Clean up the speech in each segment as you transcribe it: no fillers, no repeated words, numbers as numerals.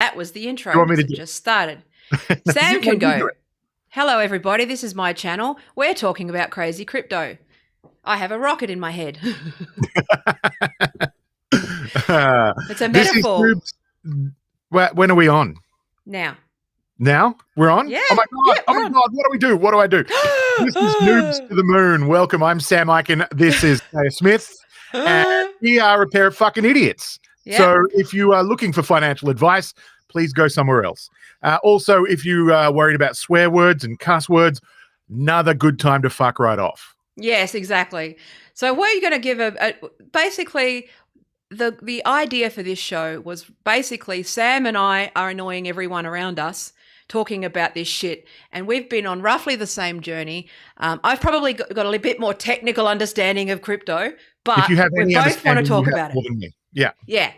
That was the intro. You want me to It just started. No, Sam can you do go. it. Hello, everybody. This is my channel. We're talking about crazy crypto. I have a rocket in my head. It's a This is metaphor. when are we on? Now. Now we're on? Yeah. Oh my god! Yeah, Oh my god! What do we do? What do I do? This is Noobs to the Moon. Welcome. I'm Sam Ikin. This is Téa Smith, and we are a pair of fucking idiots. Yep. So if you are looking for financial advice, please go somewhere else. Also, if you are worried about swear words and cuss words, another good time to fuck right off. Yes, exactly. So we're going to give basically the idea for this show was basically Sam and I are annoying everyone around us talking about this shit, and we've been on roughly the same journey. I've probably got a little bit more technical understanding of crypto, but If you have we any both want to understanding, talk you have about more it. than me. Yeah.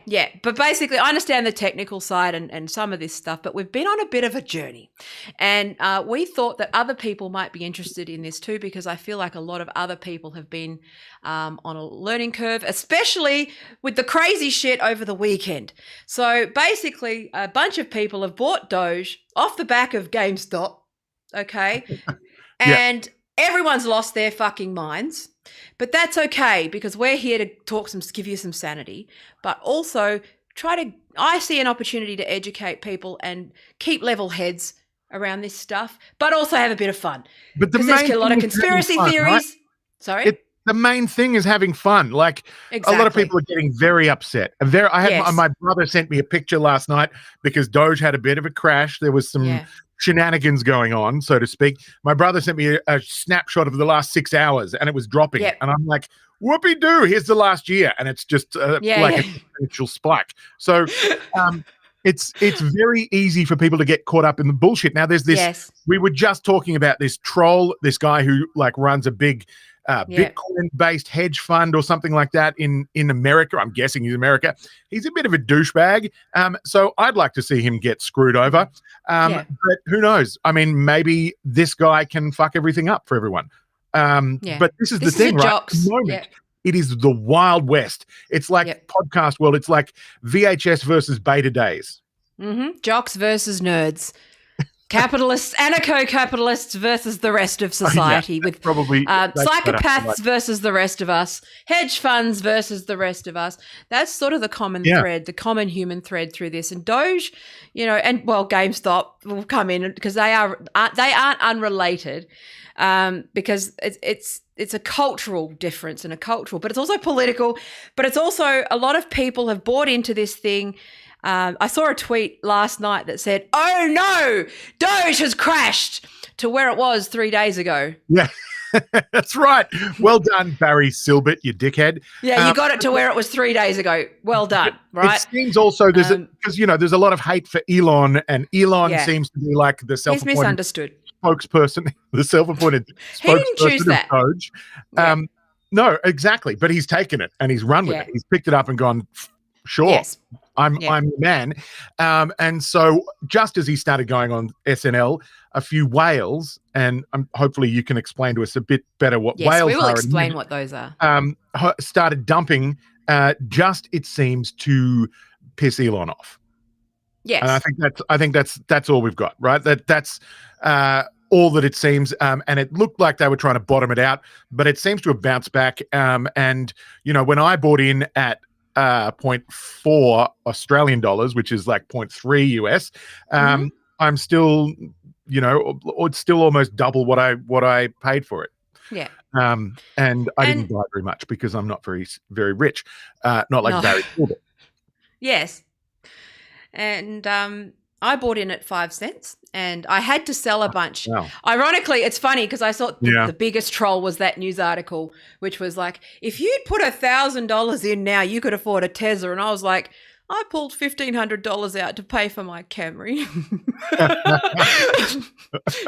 Yeah. But basically, I understand the technical side and some of this stuff, but we've been on a bit of a journey. And we thought that other people might be interested in this too, because I feel like a lot of other people have been on a learning curve, especially with the crazy shit over the weekend. So basically, a bunch of people have bought Doge off the back of GameStop, okay? And everyone's lost their fucking minds. But that's okay, because we're here to give you some sanity, but also I see an opportunity to educate people and keep level heads around this stuff, but also have a bit of fun. But there's a lot of conspiracy theories. Right? Sorry? The main thing is having fun. Like exactly. A lot of people are getting very upset. My brother sent me a picture last night because Doge had a bit of a crash. There was some shenanigans going on, so to speak. My brother sent me a snapshot of the last 6 hours and it was dropping. And I'm like, whoopee-doo, here's the last year. And it's just an exponential spike. So it's very easy for people to get caught up in the bullshit. Now there's this, we were just talking about this troll, this guy who like runs a big Bitcoin-based hedge fund or something like that in America. I'm guessing he's America. He's a bit of a douchebag. So I'd like to see him get screwed over. But who knows? I mean, maybe this guy can fuck everything up for everyone. But this is the thing, right? At the moment, it is the Wild West. It's like podcast world. It's like VHS versus beta days. Jocks versus nerds. Capitalists, anarcho-capitalists versus the rest of society, with probably psychopaths versus the rest of us, hedge funds versus the rest of us. That's sort of the common thread, the common human thread through this. And Doge, and GameStop will come in because they aren't unrelated, because it's a cultural difference and but it's also political. But it's also a lot of people have bought into this thing. I saw a tweet last night that said, "Oh no, Doge has crashed to where it was 3 days ago." Yeah, that's right. Well done, Barry Silbert, you dickhead. Yeah, you got it to where it was 3 days ago. Well done, right? It seems also there's there's a lot of hate for Elon, and Elon seems to be like the self-appointed misunderstood spokesperson, the self-appointed spokesperson he didn't choose that. of Doge. No, exactly, but he's taken it and he's run with it. He's picked it up and gone, sure. I'm the man. And so just as he started going on SNL, a few whales, and hopefully you can explain to us a bit better what whales are. We will explain what those are. Started dumping, it seems, to piss Elon off. Yes. And I think that's all we've got, right? That's all that it seems. And it looked like they were trying to bottom it out, but it seems to have bounced back. And when I bought in at 0.4 Australian dollars, which is like 0.3 US. I'm still, it's still almost double what I paid for it. Yeah. And I didn't buy very much because I'm not very, very rich. Not like Barry Silbert. Yes. And I bought in at 5 cents and I had to sell a bunch. Wow. Ironically, it's funny because I thought the biggest troll was that news article, which was like, if you'd put $1,000 in now, you could afford a Tesla. And I was like, I pulled $1,500 out to pay for my Camry,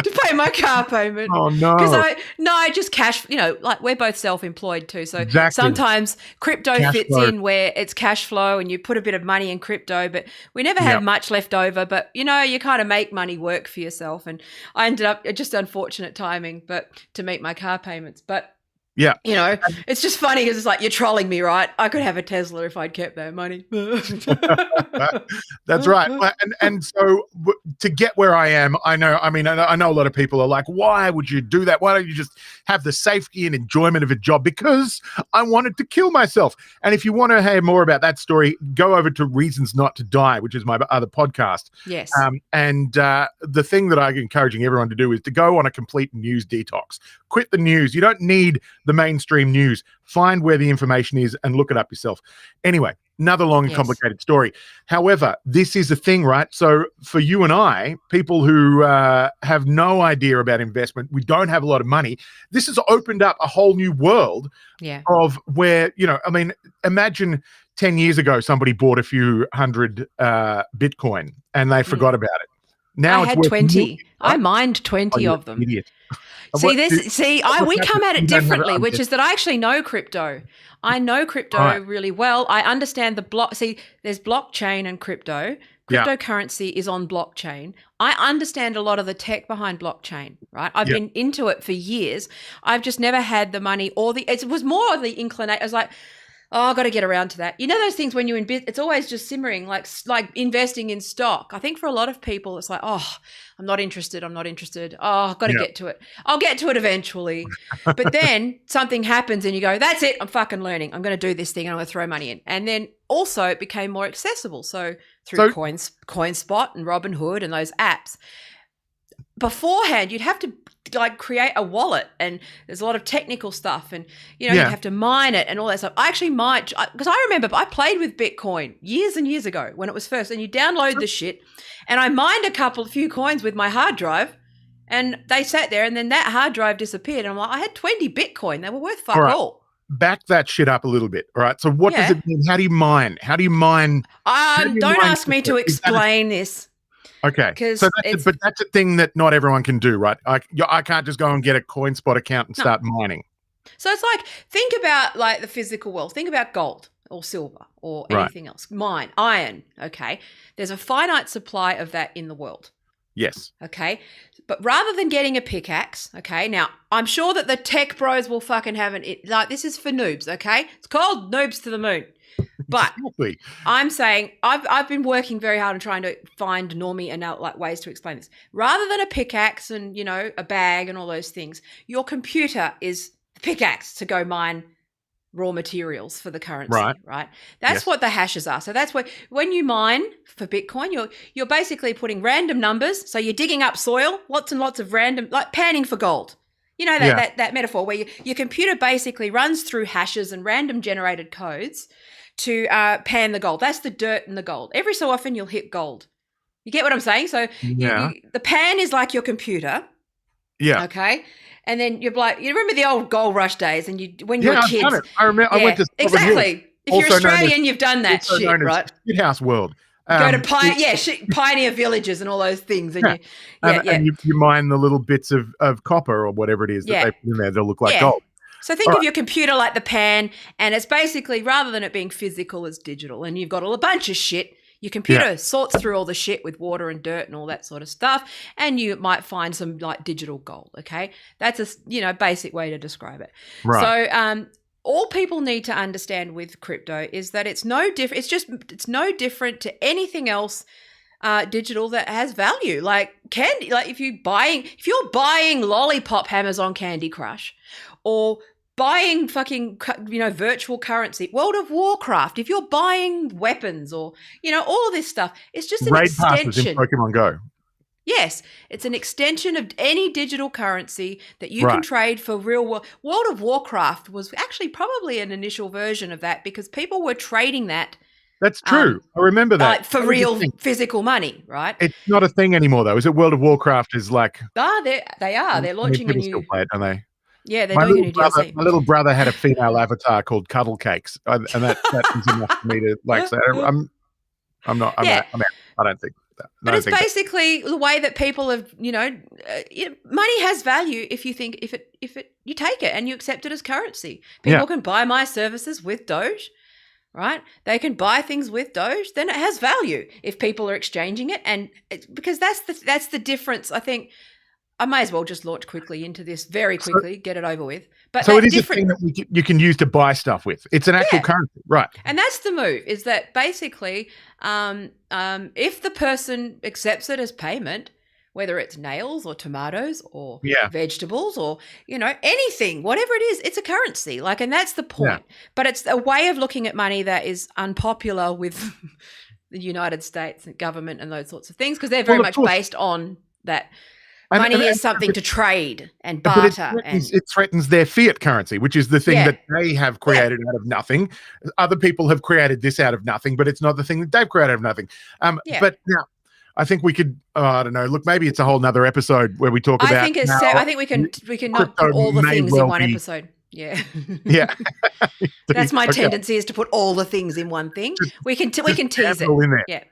to pay my car payment. Oh no! Because I just cash. Like we're both self-employed too, so sometimes crypto fits in where it's cash flow, and you put a bit of money in crypto, but we never have much left over. But you kind of make money work for yourself, and I ended up just unfortunate timing, but to meet my car payments, but. Yeah. You know, it's just funny because it's like, you're trolling me, right? I could have a Tesla if I'd kept that money. That's right. And so to get where I am, I know a lot of people are like, why would you do that? Why don't you just have the safety and enjoyment of a job? Because I wanted to kill myself. And if you want to hear more about that story, go over to Reasons Not to Die, which is my other podcast. Yes. The thing that I'm encouraging everyone to do is to go on a complete news detox. Quit the news. You don't need the mainstream news. Find where the information is and look it up yourself. Anyway, another long and complicated story. However, this is a thing, right? So for you and I, people who have no idea about investment, we don't have a lot of money, this has opened up a whole new world of where, imagine 10 years ago, somebody bought a few hundred Bitcoin and they forgot about it. Now I had 20. I mined 20 of them. Idiot. We come at it differently, which is that I actually know crypto. I know crypto really well. I understand there's blockchain and crypto. Cryptocurrency is on blockchain. I understand a lot of the tech behind blockchain, right? I've been into it for years. I've just never had the money it was more of the inclination. I was like, oh, I've got to get around to that. You know those things when you're in business, it's always just simmering, like investing in stock. I think for a lot of people, it's like, oh, I'm not interested. Oh, I've got to get to it. I'll get to it eventually. But then something happens and you go, that's it. I'm fucking learning. I'm going to do this thing and I'm going to throw money in. And then also it became more accessible. So through CoinSpot and Robinhood and those apps. Beforehand, you'd have to create a wallet, and there's a lot of technical stuff, and you have to mine it and all that stuff. I actually might, because I remember I played with Bitcoin years and years ago when it was first, and you download the shit, and I mined a few coins with my hard drive, and they sat there, and then that hard drive disappeared, and I'm like, I had 20 Bitcoin. They were worth fuck all. Back that shit up a little bit, all right? So what does it mean? How do you mine? Don't ask me to explain this. Okay, but that's a thing that not everyone can do, right? I can't just go and get a CoinSpot account and start mining. So it's like, think about like the physical world. Think about gold or silver or anything else. Iron, okay? There's a finite supply of that in the world. Yes. Okay? But rather than getting a pickaxe, okay? Now, I'm sure that the tech bros will fucking have this is for noobs, okay? It's called Noobs to the Moon. But I'm saying I've been working very hard on trying to find normie and ways to explain this. Rather than a pickaxe and, a bag and all those things, your computer is the pickaxe to go mine raw materials for the currency, right? That's what the hashes are. So that's when you mine for Bitcoin, you're basically putting random numbers. So you're digging up soil, lots and lots of random, like panning for gold. You know, that metaphor where your computer basically runs through hashes and random generated codes to pan the gold. That's the dirt and the gold. Every so often you'll hit gold. You get what I'm saying? So the pan is like your computer. Yeah. Okay. And then you're like, you remember the old gold rush days and when you were kids. I remember. I went to exactly. If you're Australian, you've done that shit, right? Shithouse world. Go to pioneer villages and all those things, and you mine the little bits of copper or whatever it is that they put in there. They'll look like gold. So think of your computer like the pan, and it's basically, rather than it being physical, it's digital, and you've got a bunch of shit. Your computer sorts through all the shit with water and dirt and all that sort of stuff, and you might find some like digital gold. Okay, that's a basic way to describe it. Right. So all people need to understand with crypto is that it's no different. It's no different to anything else digital that has value. Like candy. Like if you're buying lollipop hammers on Candy Crush, or buying fucking, virtual currency, World of Warcraft, if you're buying weapons or, all of this stuff, it's just an extension. Passes in Pokemon Go. Yes, it's an extension of any digital currency that you can trade for real world. World of Warcraft was actually probably an initial version of that because people were trading that. That's true. I remember that. For real physical money, right? It's not a thing anymore, though. Is it World of Warcraft is like... They are. They're launching a new... still play it, don't they? Yeah, they're doing a new DLC. My little brother had a female avatar called Cuddle Cakes, and that was enough for me to say. I'm not. I don't think that. But it's basically the way that people have. Money has value if you think you take it and you accept it as currency. People can buy my services with Doge, right? They can buy things with Doge. Then it has value if people are exchanging it, and because that's the difference. I think. I may as well just launch quickly into this very quickly, get it over with. But so it is a thing that you can use to buy stuff with. It's an actual currency, right? And that's the move, is that basically if the person accepts it as payment, whether it's nails or tomatoes or vegetables or, anything, whatever it is, it's a currency. And that's the point. Yeah. But it's a way of looking at money that is unpopular with the United States government and those sorts of things, because they're very much based on that. Money is something to trade and barter. It threatens their fiat currency, which is the thing that they have created out of nothing. Other people have created this out of nothing, but it's not the thing that they've created out of nothing. But now, I think we could. I don't know. Look, maybe it's a whole nother episode where we talk about. I think we can not put all the things in one episode. Yeah. Yeah. That's my tendency, is to put all the things in one thing. We can tease it. In there. Yeah.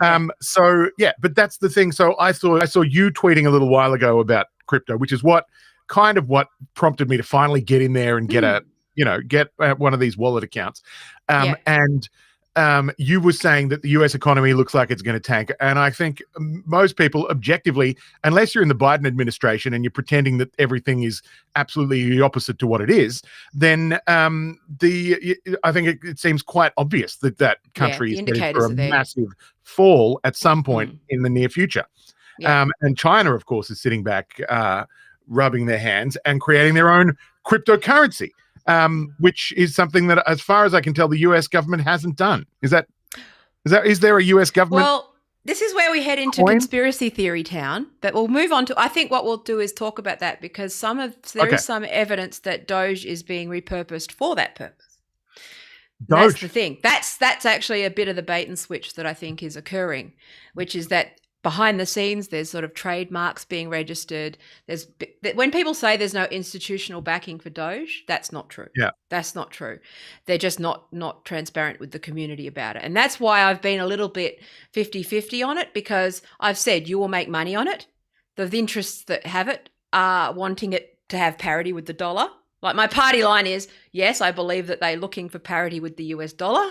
But that's the thing. So I saw you tweeting a little while ago about crypto, which is what prompted me to finally get in there and get one of these wallet accounts. And you were saying that the US economy looks like it's going to tank. And I think most people objectively, unless you're in the Biden administration and you're pretending that everything is absolutely the opposite to what it is, then I think it seems quite obvious that country is headed for a massive fall at some point in the near future. Yeah. And China, of course, is sitting back, rubbing their hands and creating their own cryptocurrency. Which is something that, as far as I can tell, the US government hasn't done. Is there a US government? Well, this is where we head into conspiracy theory town, but we'll move on to, I think what we'll do is talk about that, because there is some evidence that Doge is being repurposed for that purpose. That's the thing. That's actually a bit of the bait and switch that I think is occurring, which is that behind the scenes, there's sort of trademarks being registered. When people say there's no institutional backing for Doge, that's not true. Yeah, that's not true. They're just not transparent with the community about it. And that's why I've been a little bit 50-50 on it, because I've said you will make money on it. The interests that have it are wanting it to have parity with the dollar. Like, my party line is, yes, I believe that they're looking for parity with the US dollar.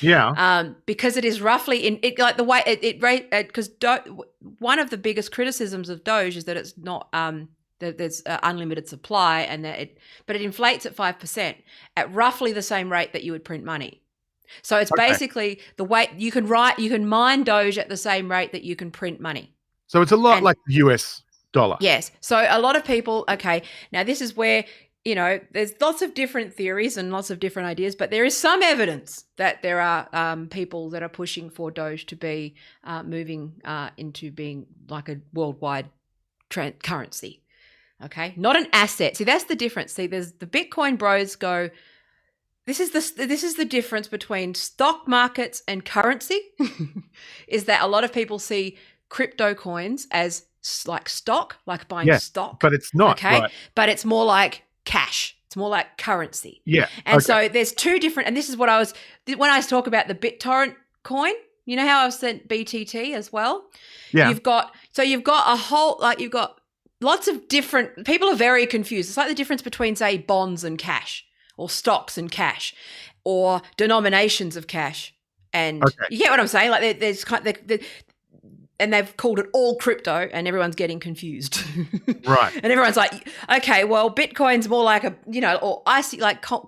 Yeah. Because it is roughly the way because one of the biggest criticisms of Doge is that it's not that there's unlimited supply, and but it inflates at 5% at roughly the same rate that you would print money. So it's basically the way you can mine Doge at the same rate that you can print money. So it's a lot like the US dollar. Yes. So a lot of people. Okay. Now this is where, there's lots of different theories and lots of different ideas, but there is some evidence that there are people that are pushing for Doge to be moving into being like a worldwide currency. Okay, not an asset. See, that's the difference. See, there's the Bitcoin bros go, this is the difference between stock markets and currency, is that a lot of people see crypto coins as like stock, like buying stock. But it's not. Okay, right. But it's more like cash. It's more like currency. Yeah. And so there's two different, and this is what when I talk about the BitTorrent coin, you know how I've sent BTT as well? Yeah. You've got a whole, you've got lots of different, people are very confused. It's like the difference between, say, bonds and cash, or stocks and cash, or denominations of cash. And you get what I'm saying? Like there's and they've called it all crypto, and everyone's getting confused. Right. And everyone's like, okay, well, Bitcoin's more like or I see like your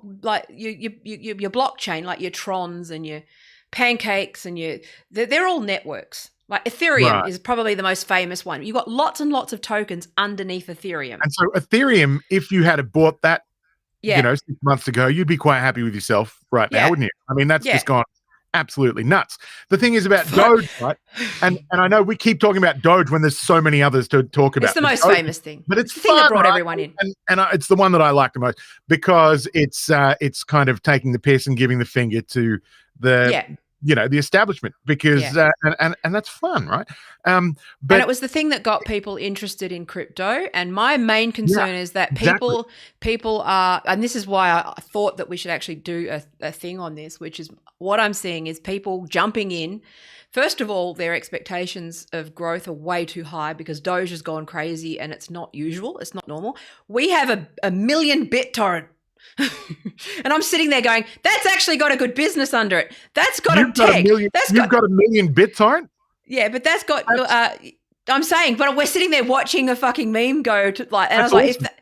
blockchain, like your Trons and your Pancakes and they're all networks. Like Ethereum is probably the most famous one. You've got lots and lots of tokens underneath Ethereum. And so Ethereum, if you had bought that, 6 months ago, you'd be quite happy with yourself right now, wouldn't you? I mean, that's just gone absolutely nuts. The thing is about Doge, right? And I know we keep talking about Doge when there's so many others to talk about. It's the most famous thing. But it's the thing that brought everyone in. And it's the one that I like the most, because it's kind of taking the piss and giving the finger to the the establishment, because and that's fun, right? But and it was the thing that got people interested in crypto. And my main concern is that people are, and this is why I thought that we should actually do a thing on this, which is what I'm seeing is people jumping in. First of all, their expectations of growth are way too high, because Doge has gone crazy and it's not usual, it's not normal. We have a million BitTorrent. And I'm sitting there going, that's actually got a good business under it. That's got a tech. You've got a million BitTorrent? Yeah, but that's got I'm saying, but we're sitting there watching a fucking meme go to like, and That's I was awesome. like,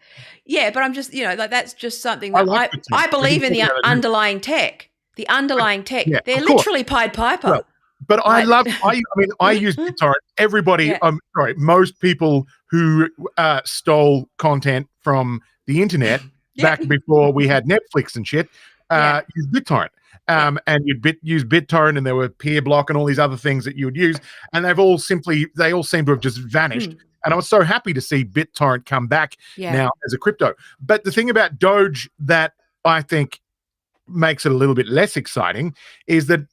yeah, but I'm just, like that's just something that like I believe in the underlying tech. The underlying tech. Yeah, they're literally Pied Piper. Well, but I use BitTorrent. Everybody, sorry, most people who stole content from the internet back before we had Netflix and shit used BitTorrent. And you'd use BitTorrent, and there were Peer Block and all these other things that you would use, and they all seem to have just vanished. And I was so happy to see BitTorrent come back now as a crypto. But the thing about Doge that I think makes it a little bit less exciting is that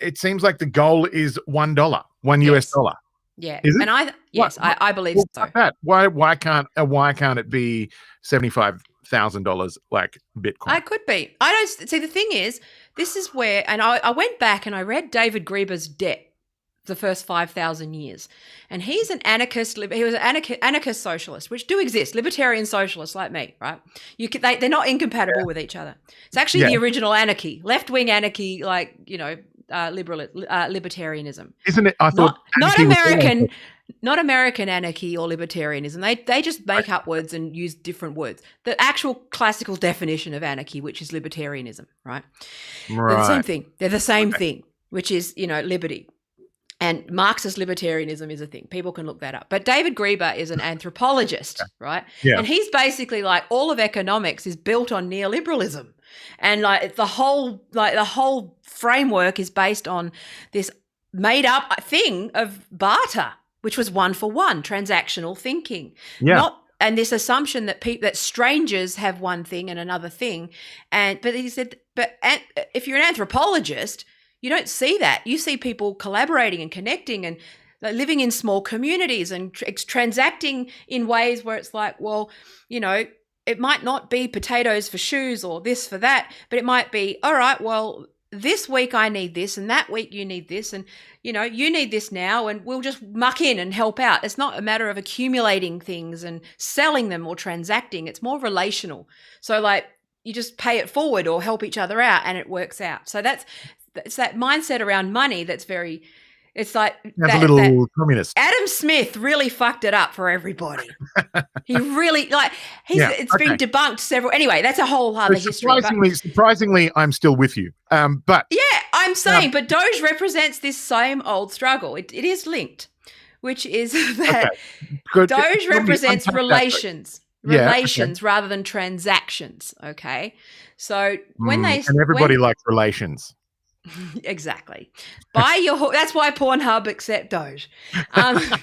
it seems like the goal is $1, US dollar. Yeah, is it? And I believe so. Like that. Why can't it be $75,000 like Bitcoin? I could be. I don't see. The thing is, this is where, and I went back and I read David Grieber's Debt, the first 5,000 years, and he's an anarchist. He was an anarchist socialist, which do exist, libertarian socialists like me, right? They're not incompatible with each other. It's actually the original anarchy, left-wing anarchy, like libertarianism, isn't it? I thought not American anarchy or libertarianism. They just make up words and use different words. The actual classical definition of anarchy, which is libertarianism, right? They're the same thing. They're the same thing, which is liberty. And Marxist libertarianism is a thing. People can look that up. But David Grieber is an anthropologist, right? Yeah. And he's basically like, all of economics is built on neoliberalism. And like the whole framework is based on this made up thing of barter, which was one for one, transactional thinking. Yeah. And this assumption that that strangers have one thing and another thing. But he said, if you're an anthropologist, you don't see that. You see people collaborating and connecting and living in small communities and transacting in ways where it's like, well, it might not be potatoes for shoes or this for that, but it might be, all right, well, this week I need this and that week you need this and, you need this now and we'll just muck in and help out. It's not a matter of accumulating things and selling them or transacting. It's more relational. So like you just pay it forward or help each other out and it works out. So it's that mindset around money that's very, it's like that's a little communist. Adam Smith really fucked it up for everybody. He really it's been debunked several. Anyway, that's a whole other history. Surprisingly, I'm still with you. But yeah, I'm saying, but Doge represents this same old struggle. It is linked, which is that Doge represents relations. Rather than transactions. Okay, so when everybody likes relations. Exactly. That's why Pornhub accept Doge. But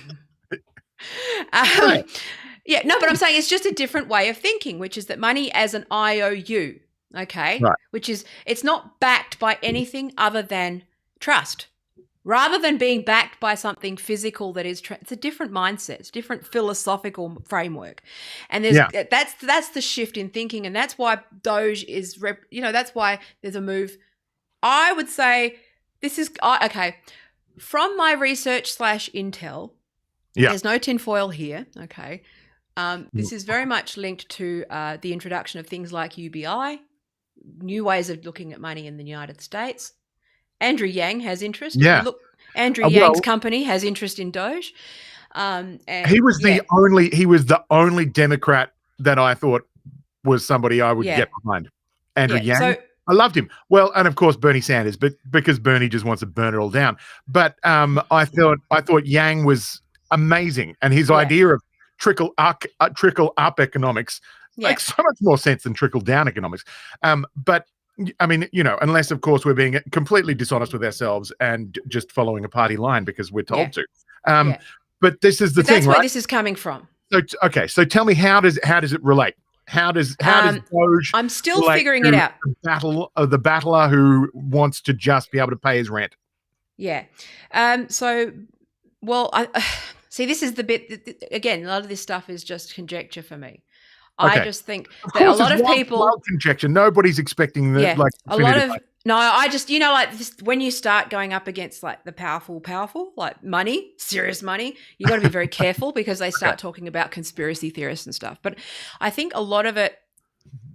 I'm saying it's just a different way of thinking, which is that money as an IOU, okay? Right. Which is, it's not backed by anything other than trust. Rather than being backed by something physical that is, it's a different mindset, it's a different philosophical framework. And that's the shift in thinking. And that's why Doge is, that's why there's a move. I would say this is, okay, from my research / intel, there's no tinfoil here, okay. This is very much linked to the introduction of things like UBI, new ways of looking at money in the United States. Andrew Yang has interest. Yeah. Andrew Yang's company has interest in Doge. And he was the only Democrat that I thought was somebody I would get behind. Andrew Yang. So, I loved him. Well, and of course Bernie Sanders, but because Bernie just wants to burn it all down. But I thought Yang was amazing, and his idea of trickle up economics makes so much more sense than trickle down economics. But I mean, unless of course we're being completely dishonest with ourselves and just following a party line because we're told to. But this is the thing, that's right? Where this is coming from. So so tell me, how does it relate? How does Doge? I'm still figuring it out. The battler who wants to just be able to pay his rent. Yeah. See, this is the bit again. A lot of this stuff is just conjecture for me. Okay. I just think that a lot of people wild conjecture. Nobody's expecting that. A lot of I just when you start going up against like the powerful, like money, serious money, you got to be very careful because they start talking about conspiracy theorists and stuff. But I think a lot of it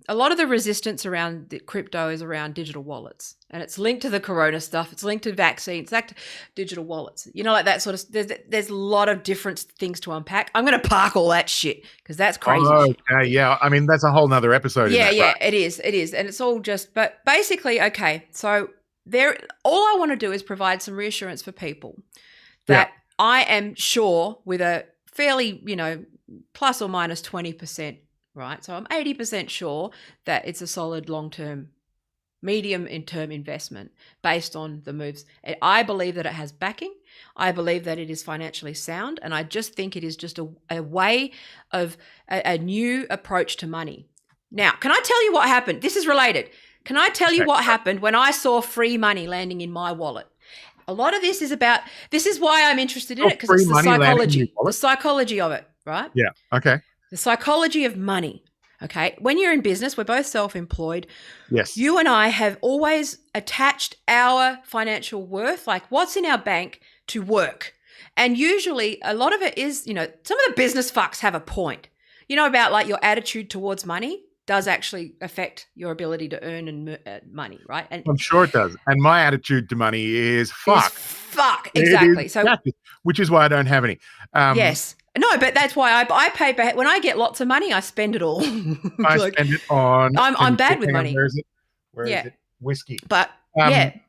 a lot of the resistance around the crypto is around digital wallets, and it's linked to the corona stuff. It's linked to vaccines, it's linked to digital wallets. Like that sort of. There's a lot of different things to unpack. I'm going to park all that shit because that's crazy. Okay, yeah. I mean, that's a whole nother episode. Yeah, right? It is, and it's all just. But basically, okay. So all I want to do is provide some reassurance for people that I am sure with a fairly, plus or minus 20%. Right. So I'm 80% sure that it's a solid long-term, medium-term investment based on the moves. I believe that it has backing. I believe that it is financially sound. And I just think it is just a way of a new approach to money. Now, can I tell you what happened? This is related. Can I tell you what happened when I saw free money landing in my wallet? A lot of this is why I'm interested in it, because it's the psychology of it, right? Yeah. Okay. The psychology of money, okay? When you're in business, we're both self-employed. Yes. You and I have always attached our financial worth, like what's in our bank, to work. And usually a lot of it is, some of the business fucks have a point. About like your attitude towards money does actually affect your ability to earn money, right? And I'm sure it does. And my attitude to money is fuck. Exactly. Which is why I don't have any. Yes. No, but that's why I pay back. When I get lots of money, I spend it all. I spend it on. I'm bad with money. Where is it? Whiskey. But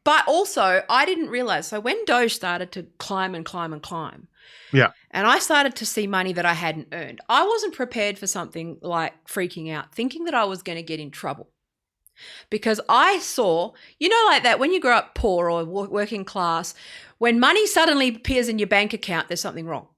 but also I didn't realize. So when Doge started to climb and climb and climb, and I started to see money that I hadn't earned, I wasn't prepared for something like freaking out, thinking that I was going to get in trouble. Because I saw, like that when you grow up poor or working class, when money suddenly appears in your bank account, there's something wrong.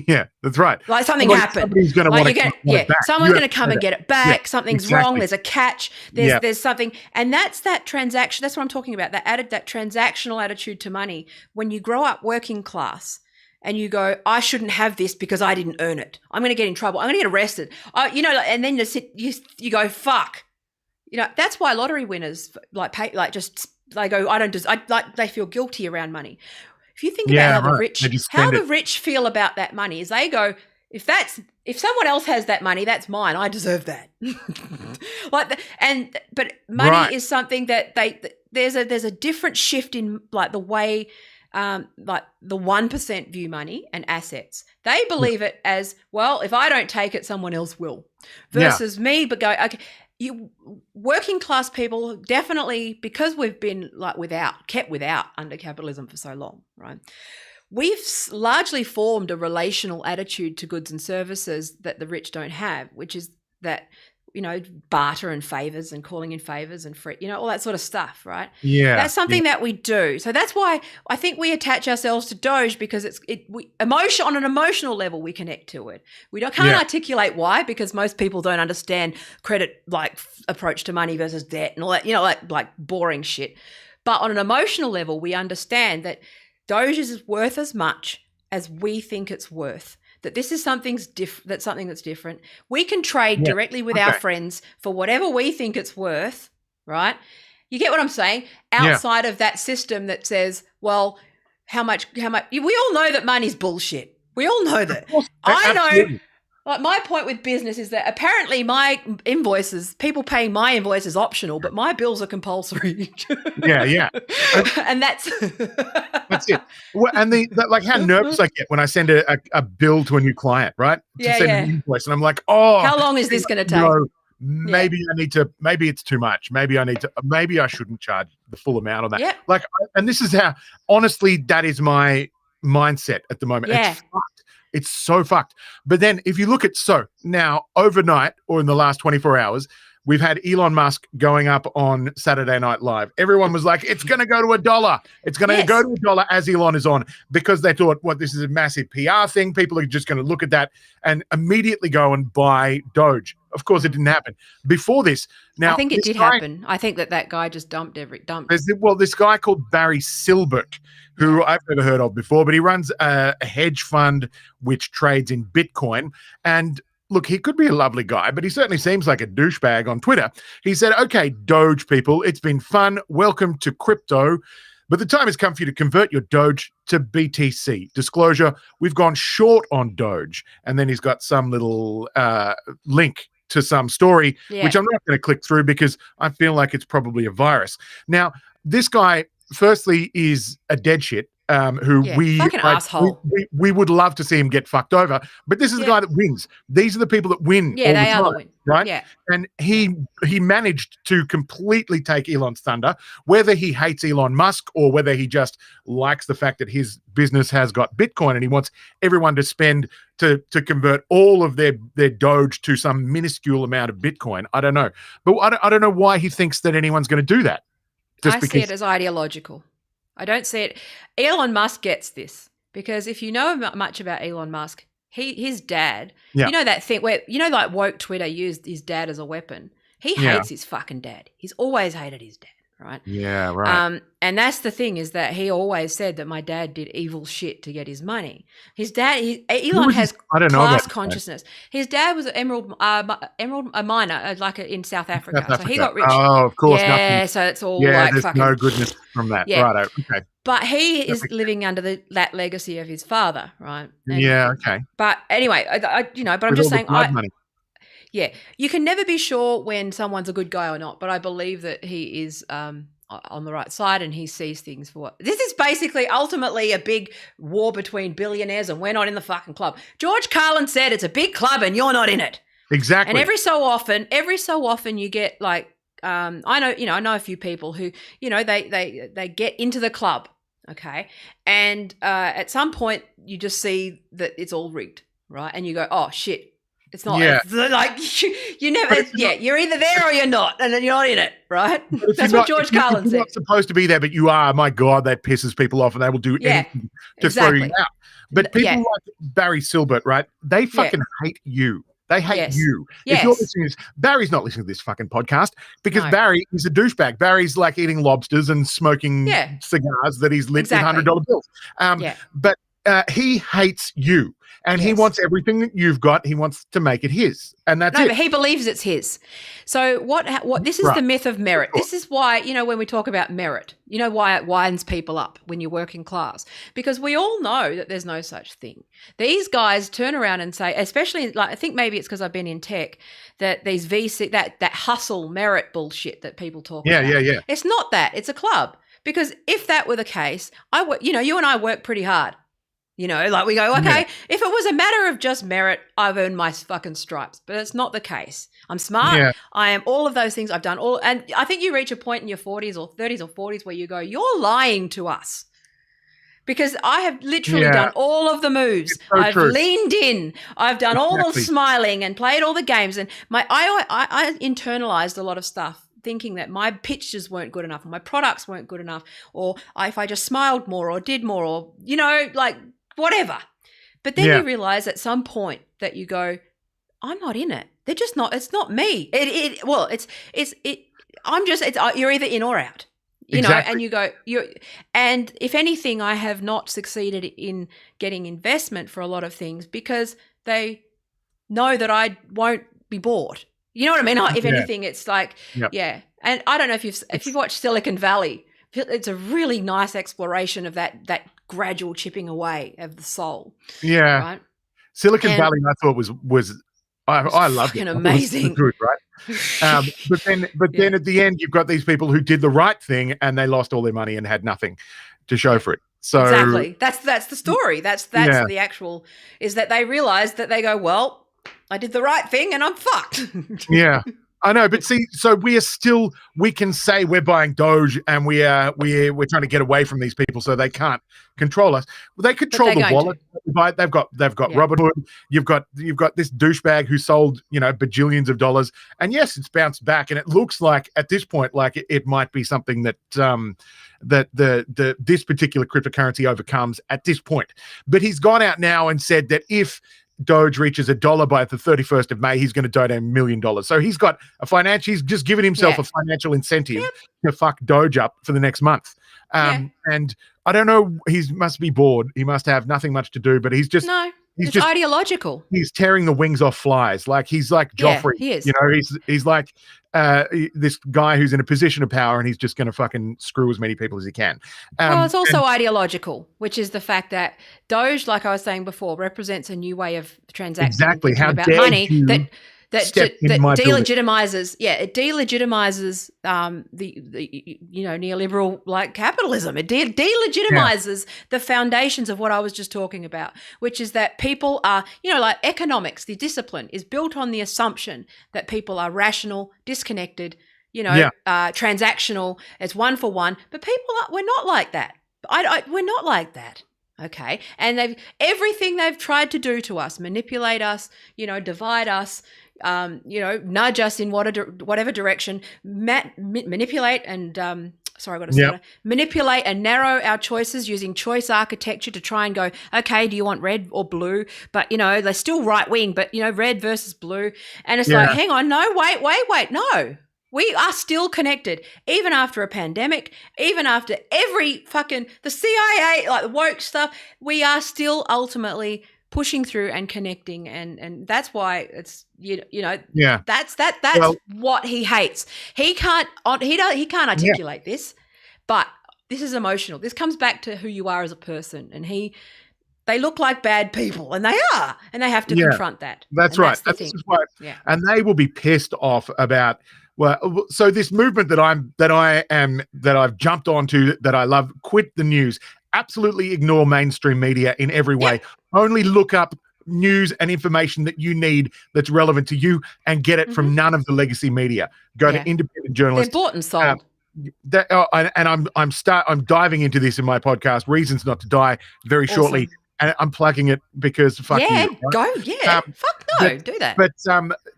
Yeah, that's right. Like something happened. Somebody's going to want to get it back. Someone's going to come and get it back. Yeah, Something's wrong. There's a catch. There's something. And that's that transaction. That's what I'm talking about. That transactional attitude to money. When you grow up working class and you go, I shouldn't have this because I didn't earn it. I'm going to get in trouble. I'm going to get arrested. And then you go, fuck. That's why lottery winners they go, they feel guilty around money. If you think about how the rich feel about that money, is they go, if someone else has that money, that's mine. I deserve that. But money is something that there's a different shift in like the way like the 1% view money and assets. They believe it as, well, if I don't take it, someone else will. Versus me, but go, okay. Working class people definitely, because we've been kept without under capitalism for so long, right? We've largely formed a relational attitude to goods and services that the rich don't have, which is that, barter and favors and calling in favors and free, all that sort of stuff, right? Yeah. That's something that we do. So that's why I think we attach ourselves to Doge, because on an emotional level, we connect to it. We can't articulate why, because most people don't understand credit, like approach to money versus debt and all that, like boring shit. But on an emotional level, we understand that Doge is worth as much as we think it's worth. That this is something that's different. We can trade directly with our friends for whatever we think it's worth, right? You get what I'm saying? Outside of that system that says, well, how much? We all know that money's bullshit. We all know that. I know. Like my point with business is that apparently my invoices, people paying my invoice is optional, but my bills are compulsory. Yeah. And that's it. Well, and like how nervous I get when I send a bill to a new client, right? Send an invoice, and I'm like, oh, how long is this going to take? Maybe maybe it's too much. Maybe I shouldn't charge the full amount on that. Yeah. Like, and this is how, honestly, that is my mindset at the moment. Yeah. It's fucked. It's so fucked. But then if you look at, now overnight or in the last 24 hours, we've had Elon Musk going up on Saturday Night Live. Everyone was like, it's going to go to $1. It's going to go to $1 as Elon is on, because they thought, this is a massive PR thing. People are just going to look at that and immediately go and buy Doge. Of course, it didn't happen. Before this, now I think it did happen. I think that guy just dumped. This guy called Barry Silbert, who I've never heard of before, but he runs a hedge fund which trades in Bitcoin. And look, he could be a lovely guy, but he certainly seems like a douchebag on Twitter. He said, okay, Doge people, it's been fun. Welcome to crypto. But the time has come for you to convert your Doge to BTC. Disclosure, we've gone short on Doge. And then he's got some little link to some story, Yeah. which I'm not going to click through because I feel like it's probably a virus. Now, this guy, firstly, is a dead shit. Who fucking asshole. We would love to see him get fucked over, but this is the guy that wins. These are the people that win all the time, the win. right? Yeah. And he managed to completely take Elon's thunder, whether he hates Elon Musk or whether he just likes the fact that his business has got Bitcoin and he wants everyone to spend to convert all of their Doge to some minuscule amount of Bitcoin. I don't know, but I don't know why he thinks that anyone's going to do that. I see it as ideological. I don't see it. Elon Musk gets this because if you know much about Elon Musk, his dad, you know that thing where, like woke Twitter used his dad as a weapon. He hates his fucking dad. He's always hated his dad, right? Yeah, right. And that's the thing is that he always said that my dad did evil shit to get his money. His dad, Elon has class consciousness. His dad was an emerald miner, like in South Africa. So he got rich. Oh, of course. Yeah, so it's all like there's fucking no goodness from that. Yeah. Right. Okay. But he is living under that legacy of his father, right? And, okay. But anyway, but I'm just saying, money. Yeah, you can never be sure when someone's a good guy or not, but I believe that he is on the right side and he sees things for what. This is basically ultimately a big war between billionaires and we're not in the fucking club. George Carlin said it's a big club and you're not in it. Exactly. And every so often you get like, I know a few people who, they get into the club, okay? And at some point you just see that it's all rigged, right? And you go, oh shit. It's not like you never. You're either there or you're not, and then you're not in it, right? That's what George Carlin said. You're not supposed to be there, but you are. My God, that pisses people off, and they will do anything to throw you out. But people like Barry Silbert, right? They fucking hate you. They hate you. If you're listening to this, Barry's not listening to this fucking podcast because Barry is a douchebag. Barry's like eating lobsters and smoking cigars that he's lit with $100 bills. But he hates you. And he wants everything that you've got. He wants to make it his, and that's it. No, but he believes it's his. So what? This is the myth of merit. This is why when we talk about merit, why it winds people up when you're working class, because we all know that there's no such thing. These guys turn around and say, especially like I think maybe it's because I've been in tech, that these VC that hustle merit bullshit that people talk about. Yeah. It's not that. It's a club. Because if that were the case, you and I work pretty hard. Like we go, okay, if it was a matter of just merit, I've earned my fucking stripes. But it's not the case. I'm smart. Yeah. I am all of those things. I've done all. And I think you reach a point in your 40s or 30s or 40s where you go, you're lying to us. Because I have literally done all of the moves. So I've leaned in. I've done all the smiling and played all the games. And I internalized a lot of stuff, thinking that my pitches weren't good enough or my products weren't good enough, or if I just smiled more or did more or, whatever. But then you realize at some point that you go, I'm not in it. They're just not, it's not me. You're either in or out, and you go, and if anything, I have not succeeded in getting investment for a lot of things because they know that I won't be bored. You know what I mean? If anything, it's like, And I don't know if you've watched Silicon Valley. It's a really nice exploration of that gradual chipping away of the soul. Yeah. Right? Silicon Valley, I thought was I loved it. Amazing. It was good, right? But then at the end, you've got these people who did the right thing and they lost all their money and had nothing to show for it. So exactly. That's the story. That's the actual is that they realize that they go, well, I did the right thing and I'm fucked. Yeah. I know, but see, so we can say we're buying Doge and we're trying to get away from these people so they can't control us. Well, they control the wallet. They've got Robinhood. You've got this douchebag who sold bajillions of dollars, and yes, it's bounced back, and it looks like at this point like it might be something that this particular cryptocurrency overcomes at this point. But he's gone out now and said that if Doge reaches $1 by the 31st of May, he's going to donate $1 million. So he's got he's just given himself a financial incentive to fuck Doge up for the next month. And I don't know, he must be bored. He must have nothing much to do, but he's just ideological. He's tearing the wings off flies. Like he's like Joffrey. He is. He's like this guy who's in a position of power and he's just going to fucking screw as many people as he can. Well, it's also ideological, which is the fact that Doge, like I was saying before, represents a new way of transacting. Exactly. How about dare money you? step in my delegitimizes, it delegitimizes the neoliberal like capitalism. It delegitimizes the foundations of what I was just talking about, which is that people are, like economics, the discipline is built on the assumption that people are rational, disconnected, transactional, it's one for one. But we're not like that. We're not like that. Okay. And everything they've tried to do to us, manipulate us, divide us, nudge us in whatever direction, manipulate and, manipulate and narrow our choices using choice architecture to try and go, okay, do you want red or blue? But, they're still right wing, but, red versus blue. And it's like, hang on, no, wait, no. We are still connected, even after a pandemic, even after the CIA, like the woke stuff, we are still ultimately pushing through and connecting. And that's why it's, that's what he hates. He can't articulate this, but this is emotional. This comes back to who you are as a person. And they look like bad people, and they are, and they have to confront that. That's right. This is why, and they will be pissed off about. Well, so this movement that I've jumped onto, that I love, quit the news, absolutely ignore mainstream media in every way. Only look up news and information that you need that's relevant to you, and get it from none of the legacy media. Go to independent journalists. They're bought and sold. I'm diving into this in my podcast, Reasons Not to Die, very shortly. And I'm plugging it because fuck you. Right? Go, fuck no, do that. But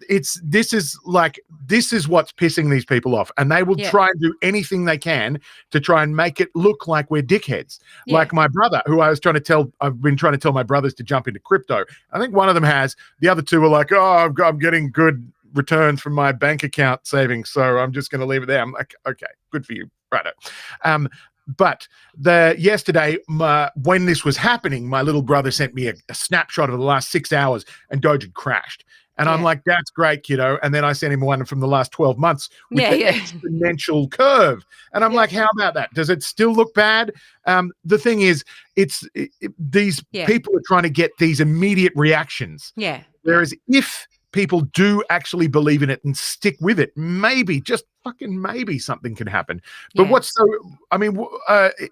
this is what's pissing these people off, and they will try and do anything they can to try and make it look like we're dickheads. Like my brother, who I've been trying to tell my brothers to jump into crypto. I think one of them has. The other two are like, oh, I'm getting good returns from my bank account savings, so I'm just going to leave it there. I'm like, okay, good for you, righto. But yesterday, when this was happening, my little brother sent me a snapshot of the last 6 hours, and Doge had crashed. And I'm like, that's great, kiddo. And then I sent him one from the last 12 months with the exponential curve. And I'm like, how about that? Does it still look bad? The thing is, these people are trying to get these immediate reactions. Yeah. Whereas if people do actually believe in it and stick with it, maybe, just fucking maybe, something can happen. But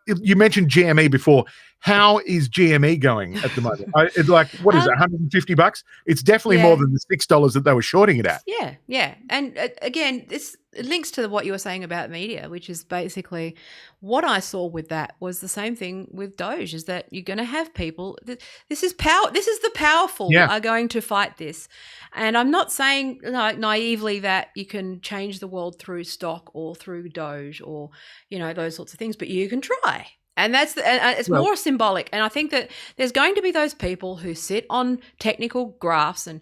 you mentioned GME before. How is GME going at the moment? It's like, what is it, $150? It's definitely more than the $6 that they were shorting it at. Yeah. And again, this links to what you were saying about media, which is basically what I saw with that was the same thing with Doge, is that you're going to have people, this is power. This is the powerful are going to fight this. And I'm not saying naively that you can change the world through stock or through Doge or, those sorts of things, but you can try. And it's more symbolic. And I think that there's going to be those people who sit on technical graphs and,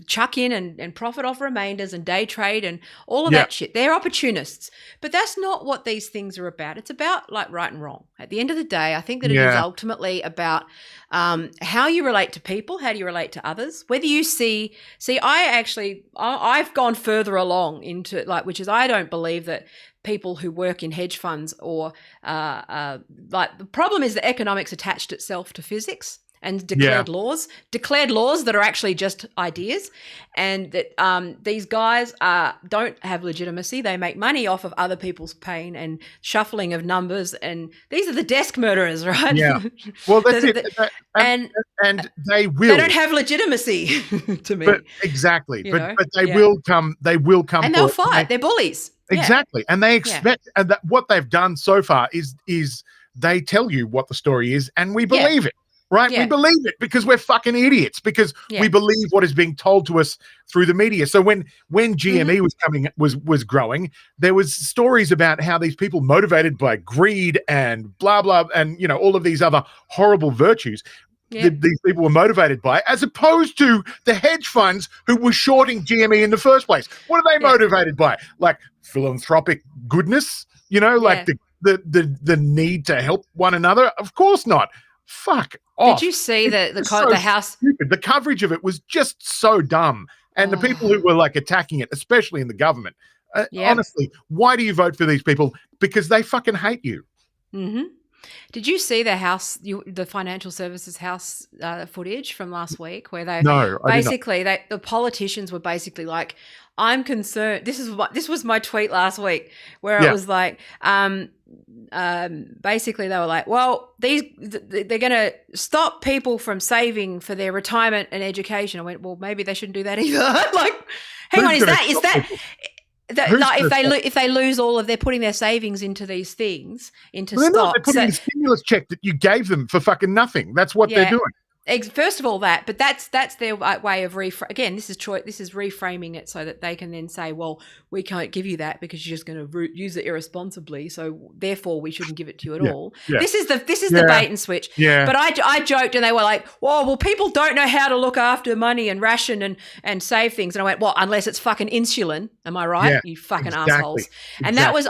chuck in and profit off remainders and day trade and all of that shit. They're opportunists. But that's not what these things are about. It's about like right and wrong. At the end of the day, I think that it is ultimately about how you relate to people, how do you relate to others, whether you see I've gone further along into which is I don't believe that people who work in hedge funds or the problem is that economics attached itself to physics and declared laws that are actually just ideas, and that these guys don't have legitimacy. They make money off of other people's pain and shuffling of numbers, and these are the desk murderers, right? Yeah. Well, that's it. And they will. They don't have legitimacy to me. But exactly. But they will come. They will come. And they'll fight. They're bullies. Exactly. And they expect, and that what they've done so far is they tell you what the story is, and we believe it. Right? We believe it because we're fucking idiots, because we believe what is being told to us through the media. So when GME was growing, there was stories about how these people motivated by greed and blah, blah, and, all of these other horrible virtues, these people were motivated by, as opposed to the hedge funds who were shorting GME in the first place. What are they motivated by? Like philanthropic goodness, like the need to help one another? Of course not. Fuck off. Did you see the house? Stupid. The coverage of it was just so dumb. And the people who were attacking it, especially in the government, honestly, why do you vote for these people? Because they fucking hate you. Mm-hmm. Did you see the financial services house footage from last week, where they the politicians were basically like, "I'm concerned." This was my tweet last week, where it was like, basically they were like, "Well, they're going to stop people from saving for their retirement and education." I went, "Well, maybe they shouldn't do that either." Like, hang on, is that? If they lose all of, they're putting their savings into these things, into stocks. They're putting the stimulus check that you gave them for fucking nothing. That's what they're doing. First of all, but that's their way of again. This is reframing it so that they can then say, well, we can't give you that because you're just going to use it irresponsibly. So therefore, we shouldn't give it to you at all. Yeah. This is the bait and switch. Yeah. But I joked, and they were like, "Whoa, well, people don't know how to look after money and ration and save things." And I went, "Well, unless it's fucking insulin, am I right? Yeah, you fucking assholes." And that was.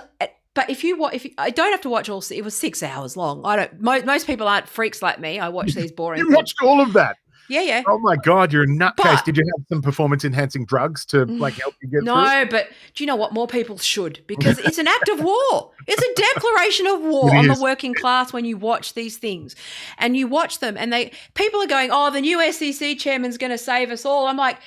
But if you I don't have to watch all. It was 6 hours long. I don't. Most people aren't freaks like me. I watch these boring. You watched all of that. Yeah. Oh my God, you're a nutcase. Did you have some performance-enhancing drugs to help you get through? No, but do you know what? More people should, because it's an act of war. It's a declaration of war on the working class when you watch these things, and you watch them, and people are going, "Oh, the new SEC chairman's going to save us all." I'm like,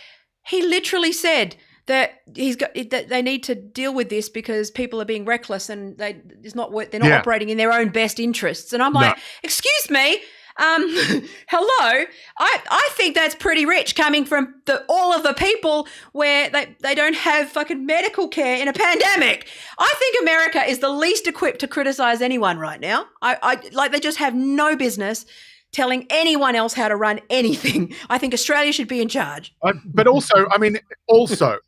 he literally said that that they need to deal with this because people are being reckless and they're not operating in their own best interests. And I'm like, excuse me, hello. I think that's pretty rich coming from all of the people where they don't have fucking medical care in a pandemic. I think America is the least equipped to criticize anyone right now. They just have no business telling anyone else how to run anything. I think Australia should be in charge. But also,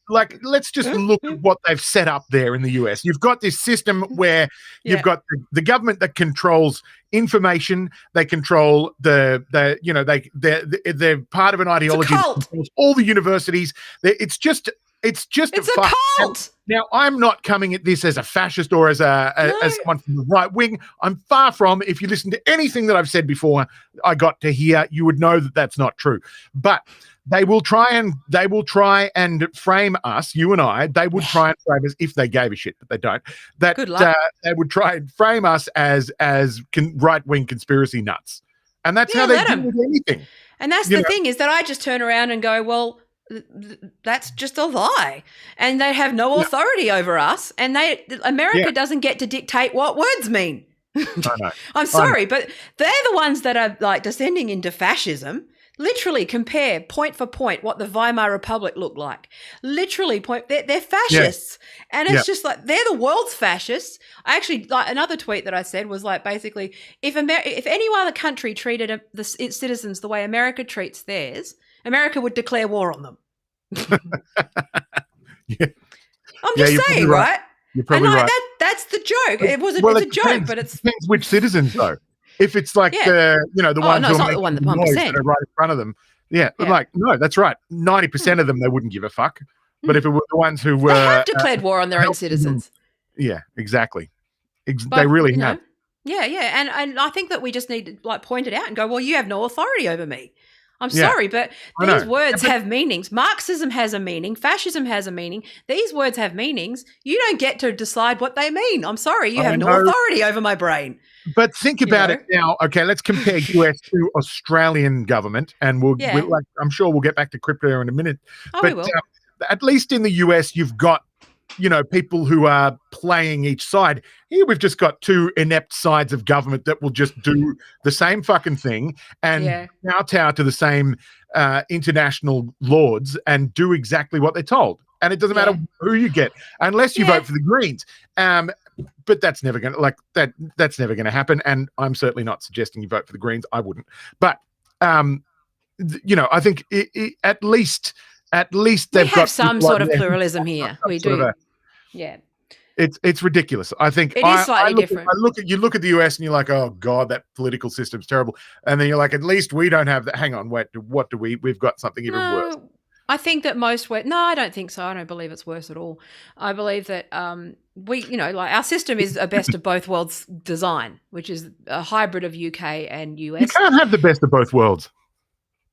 like, let's just look at what they've set up there in the US. You've got this system where you've got the government that controls information. They control they're part of an ideology that controls all the universities. It's just a cult. Now, I'm not coming at this as a fascist or as someone from the right wing. I'm far from. If you listen to anything that I've said before, I got to hear, you would know that that's not true. But they will try and frame us, you and I. They would try and frame us if they gave a shit, but they don't. Good luck. They would try and frame us as right wing conspiracy nuts, and that's how they deal with anything. And that's the thing, is that I just turn around and go, well, that's just a lie, and they have no authority over us, and America doesn't get to dictate what words mean. I'm sorry, but they're the ones that are like descending into fascism. Literally compare point for point what the Weimar Republic looked like. Literally they're fascists. And it's just like, they're the world's fascists. I actually, like, another tweet that I said was like, basically, if any other country treated its citizens the way America treats theirs, America would declare war on them. I'm just saying, right? You're probably right. That's the joke. It's a joke, but it's depends which citizens though. If it's like the ones who are making the 1% right in front of them, like, no, that's right. 90% of them they wouldn't give a fuck. But if it were the ones who were, they have declared war on their own citizens. Yeah, exactly. They really have. Yeah, and I think that we just need to point it out and go, well, you have no authority over me. I'm sorry, but these words have meanings. Marxism has a meaning. Fascism has a meaning. These words have meanings. You don't get to decide what they mean. I'm sorry. You have no authority over my brain. But think about it now. Okay, let's compare US to Australian government, and I'm sure we'll get back to crypto in a minute. We will. At least in the US, you've got people who are playing each side. Here we've just got two inept sides of government that will just do the same fucking thing and kowtow to the same international lords and do exactly what they're told. And it doesn't matter who you get, unless you vote for the Greens. But that's never going to that's never going to happen. And I'm certainly not suggesting you vote for the Greens. I wouldn't. But I think at least they've got some sort of pluralism here. We do. It's ridiculous. I think it is slightly different. You look at the US and you're like, oh God, that political system's terrible. And then you're like, at least we don't have that. Hang on, wait, what do we've got something even worse. I think that I don't think so. I don't believe it's worse at all. I believe that our system is a best of both worlds design, which is a hybrid of UK and US. You can't have the best of both worlds.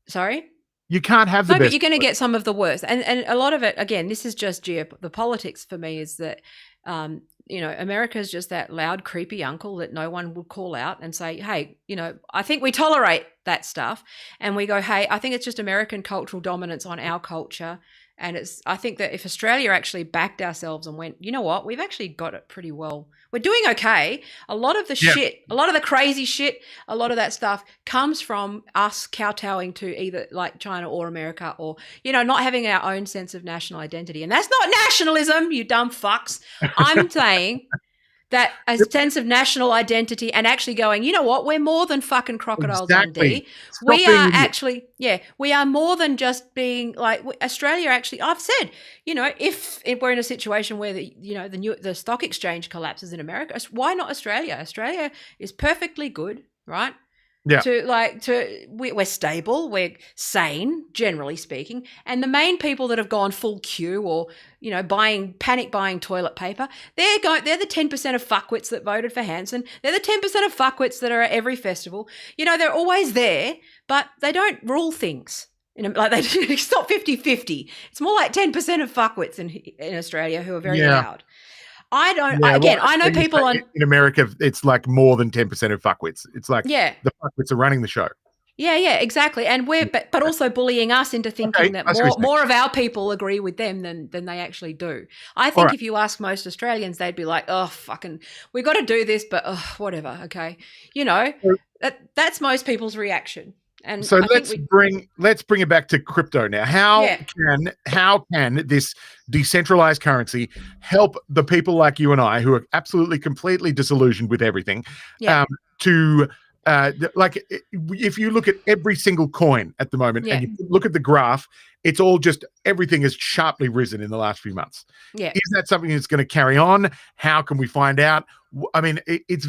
Sorry? You can't have the best. But you're going to get some of the worst. And a lot of it, again, this is just the politics for me, is that America's just that loud, creepy uncle that no one would call out and say, hey, I think we tolerate that stuff. And we go, hey, I think it's just American cultural dominance on our culture. And I think that if Australia actually backed ourselves and went, you know what, we've actually got it pretty well. We're doing okay. A lot of the shit, a lot of the crazy shit, a lot of that stuff comes from us kowtowing to either like China or America, or, not having our own sense of national identity. And that's not nationalism, you dumb fucks. I'm saying that a sense of national identity and actually going, you know what, we're more than fucking Crocodile Dundee. We are actually, we are more than just being like Australia. Actually, I've said, if we're in a situation where the stock exchange collapses in America, why not Australia? Australia is perfectly good, right? Yeah. We're stable, we're sane, generally speaking, and the main people that have gone full queue or panic buying toilet paper, they're the 10% of fuckwits that voted for Hanson. They're the 10% of fuckwits that are at every festival. They're always there, but they don't rule things. It's not 50-50. It's more like 10% of fuckwits in Australia who are very loud. I don't. I know people in America. It's like more than 10% of fuckwits. It's like the fuckwits are running the show. Yeah, exactly. And but also bullying us into thinking that more of our people agree with them than they actually do. I think if you ask most Australians, they'd be like, "Oh, fucking, we got to do this, but whatever." Okay, that's most people's reaction. And so let's bring it back to crypto now. How can this decentralized currency help the people like you and I who are absolutely completely disillusioned with everything? If you look at every single coin at the moment and you look at the graph, it's all just everything has sharply risen in the last few months. Yeah. Is that something that's going to carry on? How can we find out? I mean, it's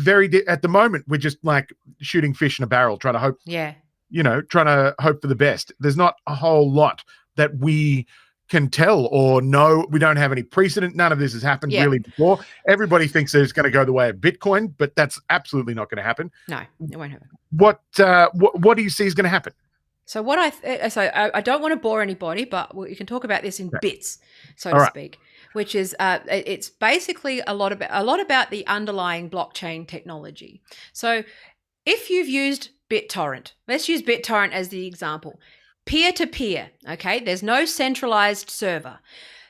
at the moment, we're just like shooting fish in a barrel, trying to hope. Yeah. Trying to hope for the best. There's not a whole lot that we can tell or know. We don't have any precedent. None of this has happened really before. Everybody thinks that it's going to go the way of Bitcoin, but that's absolutely not going to happen. No, it won't happen. What do you see is going to happen? So I don't want to bore anybody, but you can talk about this in bits, so to speak. Which is it's basically a lot about the underlying blockchain technology. So if you've used BitTorrent. Let's use BitTorrent as the example. Peer-to-peer, okay? There's no centralized server.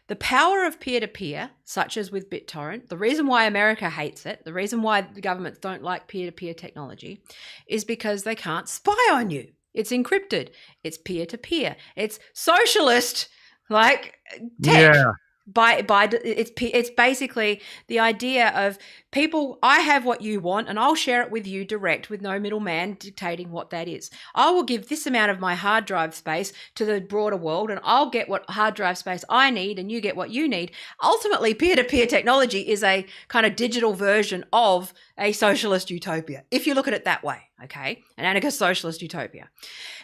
The power of peer-to-peer, such as with BitTorrent, the reason why America hates it, the reason why the governments don't like peer-to-peer technology is because they can't spy on you. It's encrypted. It's peer-to-peer. It's socialist, like tech. Yeah. It's basically the idea of people, I have what you want and I'll share it with you direct with no middleman dictating what that is. I will give this amount of my hard drive space to the broader world and I'll get what hard drive space I need and you get what you need. Ultimately, peer-to-peer technology is a kind of digital version of a socialist utopia, if you look at it that way, okay? An anarchist socialist utopia.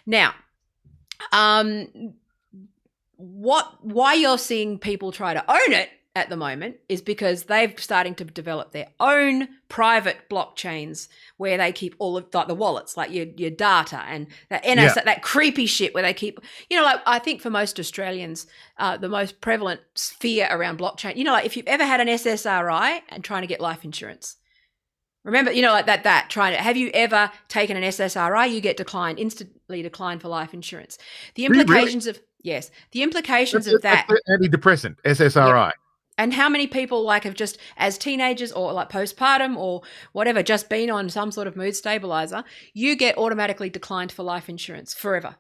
Now, why you're seeing people try to own it at the moment is because they're starting to develop their own private blockchains where they keep all of the wallets, like your data and that that creepy shit where they keep, like I think for most Australians, the most prevalent fear around blockchain, like if you've ever had an SSRI and trying to get life insurance. Remember, like have you ever taken an SSRI? You get instantly declined for life insurance. The implications of that. Antidepressant, SSRI. Yeah. And how many people have just as teenagers or like postpartum or whatever, just been on some sort of mood stabilizer, you get automatically declined for life insurance forever.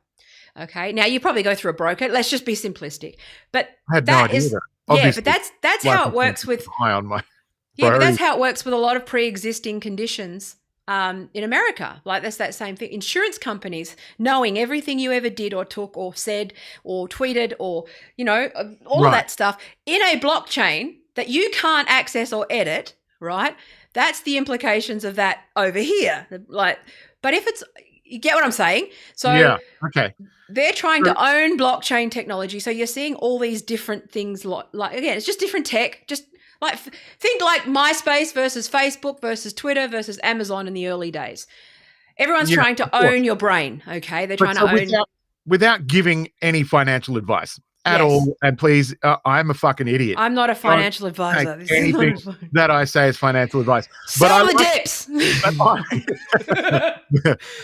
Okay. Now you probably go through a broker. Let's just be simplistic. But I had no idea. But that's how it works with high on my but that's how it works with a lot of pre-existing conditions in America. Like that's that same thing. Insurance companies knowing everything you ever did or took or said or tweeted or, all of that stuff in a blockchain that you can't access or edit, right? That's the implications of that over here. But if it's, you get what I'm saying? So they're trying to own blockchain technology. So you're seeing all these different things again, it's just different tech, just think like MySpace versus Facebook versus Twitter versus Amazon in the early days. Everyone's trying to own your brain, okay? They're trying to own... Without giving any financial advice, at all. And please, I'm a fucking idiot. I'm not a financial advisor. This anything that I say is financial advice. Sell the dips.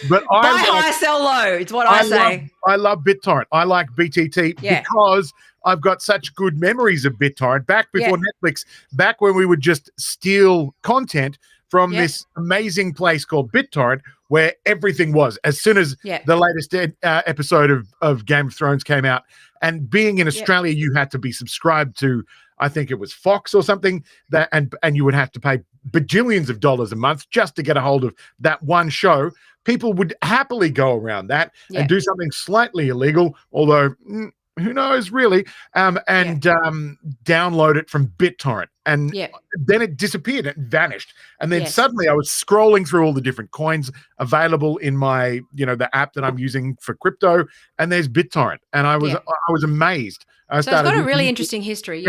But buy high, sell low. It's what I say. I love BitTorrent. I like BTT because I've got such good memories of BitTorrent back before Netflix, back when we would just steal content from this amazing place called BitTorrent, where everything was. As soon as the latest episode of Game of Thrones came out, and being in Australia, you had to be subscribed to, I think it was Fox or something, that and you would have to pay bajillions of dollars a month just to get a hold of that one show. People would happily go around that and do something slightly illegal, although who knows really, and download it from BitTorrent. And then it disappeared, it vanished. And then suddenly I was scrolling through all the different coins available in my, the app that I'm using for crypto, and there's BitTorrent. And I was amazed. So it's got a really interesting history,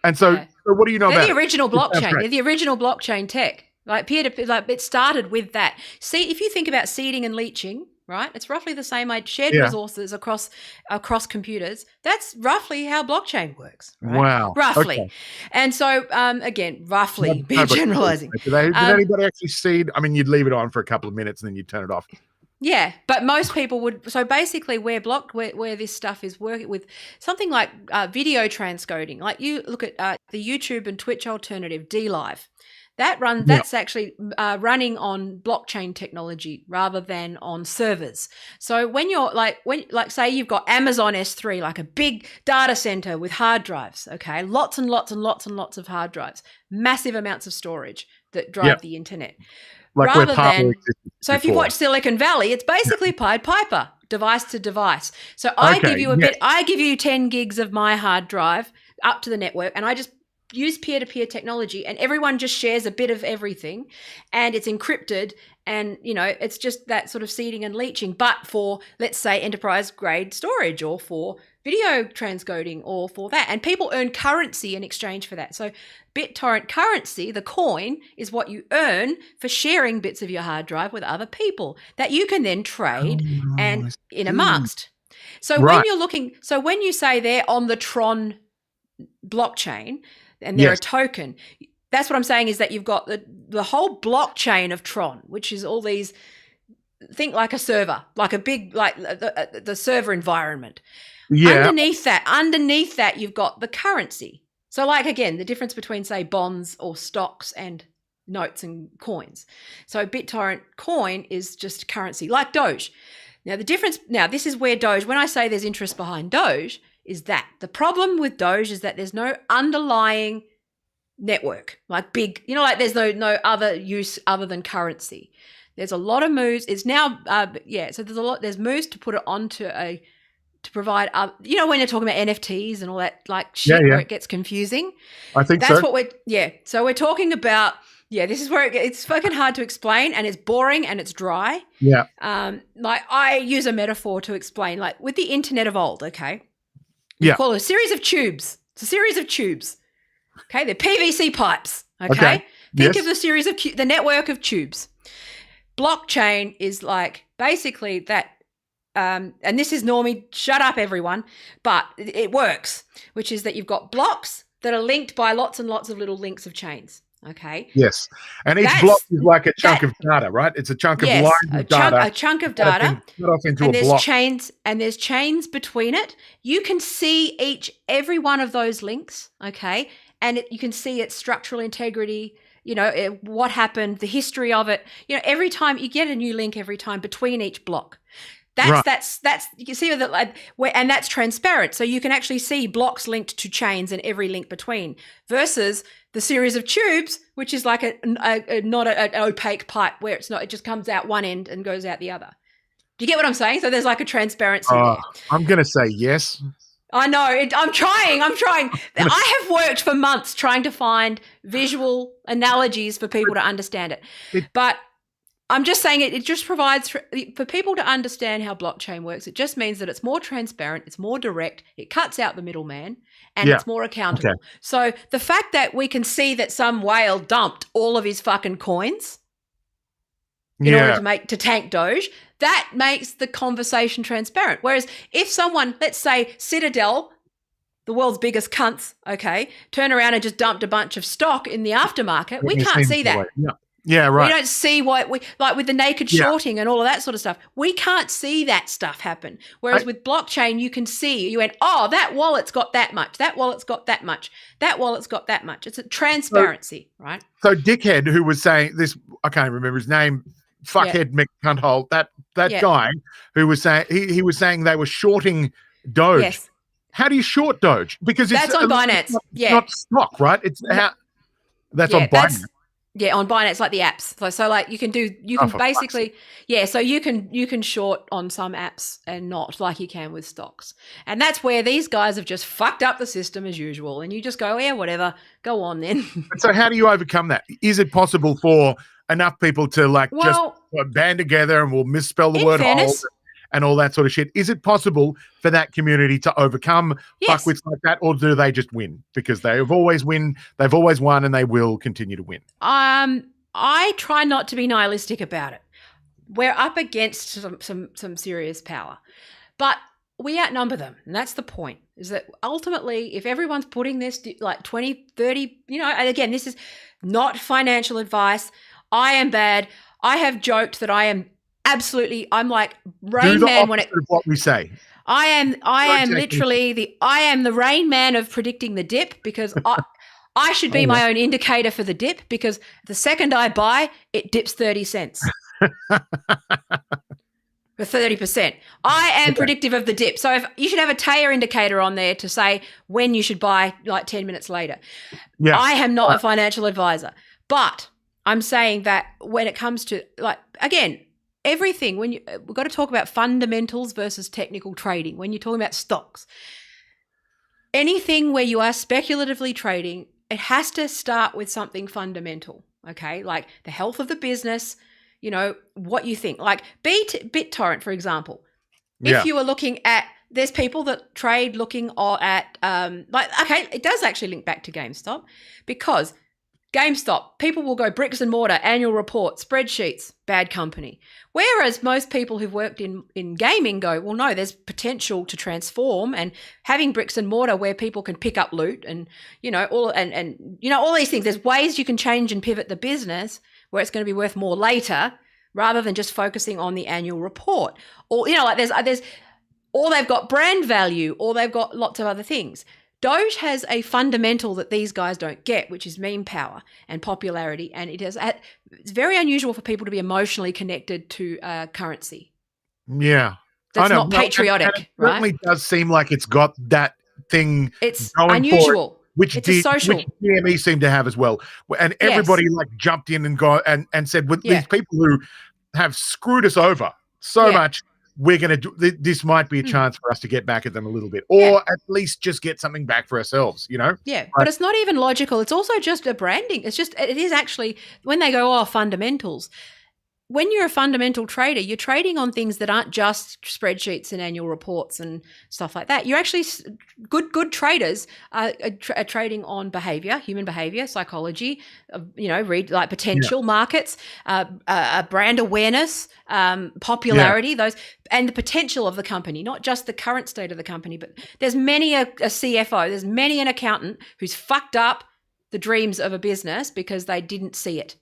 And so what do you know about the original blockchain? They're the original blockchain tech. Like peer-to-peer, like it started with that. See, if you think about seeding and leeching, right? It's roughly the same. Shared resources across computers. That's roughly how blockchain works. Right? Wow. Roughly. Okay. And so, again, roughly, generalizing. Did anybody actually seed? I mean, you'd leave it on for a couple of minutes and then you'd turn it off. Yeah, but most people would. So basically, where this stuff is working with something like video transcoding, like you look at the YouTube and Twitch alternative, DLive. That's actually running on blockchain technology rather than on servers. So when you're say you've got Amazon S3, like a big data center with hard drives, okay, lots and lots and lots and lots of hard drives, massive amounts of storage that drive the internet. Like rather than, so if you watch Silicon Valley, it's basically Pied Piper, device to device. So I give you 10 gigs of my hard drive up to the network, and I just use peer-to-peer technology, and everyone just shares a bit of everything, and it's encrypted, and it's just that sort of seeding and leeching, but for, let's say, enterprise grade storage, or for video transcoding, or for that, and people earn currency in exchange for that. So BitTorrent currency, the coin, is what you earn for sharing bits of your hard drive with other people that you can then trade and in amongst. So when you're looking, so when you say they're on the Tron blockchain and they're a token, that's what I'm saying, is that you've got the whole blockchain of Tron, which is all these, think like a server, like a big, like the server environment. Yeah. Underneath that, you've got the currency. So like, again, the difference between, say, bonds or stocks and notes and coins. So BitTorrent coin is just currency, like Doge. Now the difference, this is where Doge, when I say there's interest behind Doge, is that the problem with Doge is that there's no underlying network, like big, like there's no other use other than currency. There's a lot of moves. It's now, so there's moves to put it onto to provide, when you're talking about NFTs and all that like shit where it gets confusing. I think that's what so we're talking about. This is where it's fucking hard to explain, and it's boring and it's dry. Yeah. Like I use a metaphor to explain, like with the internet of old, okay? Yeah. Call it a series of tubes. It's a series of tubes. Okay, they're PVC pipes. Okay. Think of the series of the network of tubes. Blockchain is like basically that. And this is normie, shut up everyone, but it works, which is that you've got blocks that are linked by lots and lots of little links of chains. Okay. Yes. And each block is like a chunk of data, right? It's a chunk of lines of data. A chunk of data. And there's chains, and there's chains between it. You can see every one of those links, okay? And you can see its structural integrity, what happened, the history of it. Every time you get a new link every time between each block. That's you can see that, and that's transparent, so you can actually see blocks linked to chains and every link between, versus the series of tubes, which is like not an opaque pipe where it's not, it just comes out one end and goes out the other. Do you get what I'm saying? So there's like a transparency there. I'm gonna say yes. I know. I'm trying. I have worked for months trying to find visual analogies for people to understand it, but I'm just saying it just provides for people to understand how blockchain works. It just means that it's more transparent, it's more direct, it cuts out the middleman, and it's more accountable. Okay. So the fact that we can see that some whale dumped all of his fucking coins in order to tank Doge, that makes the conversation transparent. Whereas if someone, let's say Citadel, the world's biggest cunts, okay, turn around and just dumped a bunch of stock in the aftermarket, we can't see that. Yeah, right. We don't see what like with the naked shorting and all of that sort of stuff. We can't see that stuff happen. Whereas with blockchain, you can see. You went, oh, that wallet's got that much. That wallet's got that much. That wallet's got that much. It's a transparency, right? So Dickhead, who was saying this, I can't remember his name. Fuckhead McCunthole. That guy who was saying he was saying they were shorting Doge. Yes. How do you short Doge? Because that's on Binance. It's not stock, right? It's that's on Binance. Yeah, on Binance, like the apps. So like you can basically, so you can short on some apps and not like you can with stocks. And that's where these guys have just fucked up the system as usual. And you just go, yeah, whatever, go on then. So how do you overcome that? Is it possible for enough people to just band together and we'll misspell the word hole and all that sort of shit? Is it possible for that community to overcome fuckwits like that, or do they just win because they've always won and they will continue to win? I try not to be nihilistic about it. We're up against some serious power, but we outnumber them, and that's the point. Is that ultimately, if everyone's putting this like 20, 30, and again, this is not financial advice. I am bad. I have joked that I'm like Rain Man when it what we say. I am literally the Rain Man of predicting the dip, because I should be my own indicator for the dip, because the second I buy, it dips 30 cents. For 30%. I am predictive of the dip. So if you should have a Téa indicator on there to say when you should buy like 10 minutes later. Yeah. I am not a financial advisor, but I'm saying that when it comes to, like, again, everything, we've got to talk about fundamentals versus technical trading. When you're talking about stocks, anything where you are speculatively trading, it has to start with something fundamental, okay? Like the health of the business, what you think. Like BitTorrent, for example. If you were looking at, there's people that trade looking at, it does actually link back to GameStop, because GameStop, people will go bricks and mortar, annual report, spreadsheets, bad company. Whereas most people who've worked in gaming go, well, no, there's potential to transform, and having bricks and mortar where people can pick up loot and, all these things. There's ways you can change and pivot the business where it's going to be worth more later, rather than just focusing on the annual report. Or, there's or they've got brand value, or they've got lots of other things. Doge has a fundamental that these guys don't get, which is meme power and popularity, and it's very unusual for people to be emotionally connected to currency. Yeah. That's not patriotic, and it certainly does seem like it's got that thing. It's going unusual. For it, which it's social. Which DME seemed to have as well. And everybody jumped in and said, with these people who have screwed us over so much, we're going to do this. Might be a chance for us to get back at them a little bit, or at least just get something back for ourselves, Yeah, but it's not even logical. It's also just a branding. It is actually, when they go, fundamentals. When you're a fundamental trader, you're trading on things that aren't just spreadsheets and annual reports and stuff like that. You're actually good traders are trading on behavior, human behavior, psychology, read like potential markets, brand awareness, popularity, those, and the potential of the company, not just the current state of the company. But there's many a CFO, there's many an accountant who's fucked up the dreams of a business because they didn't see it.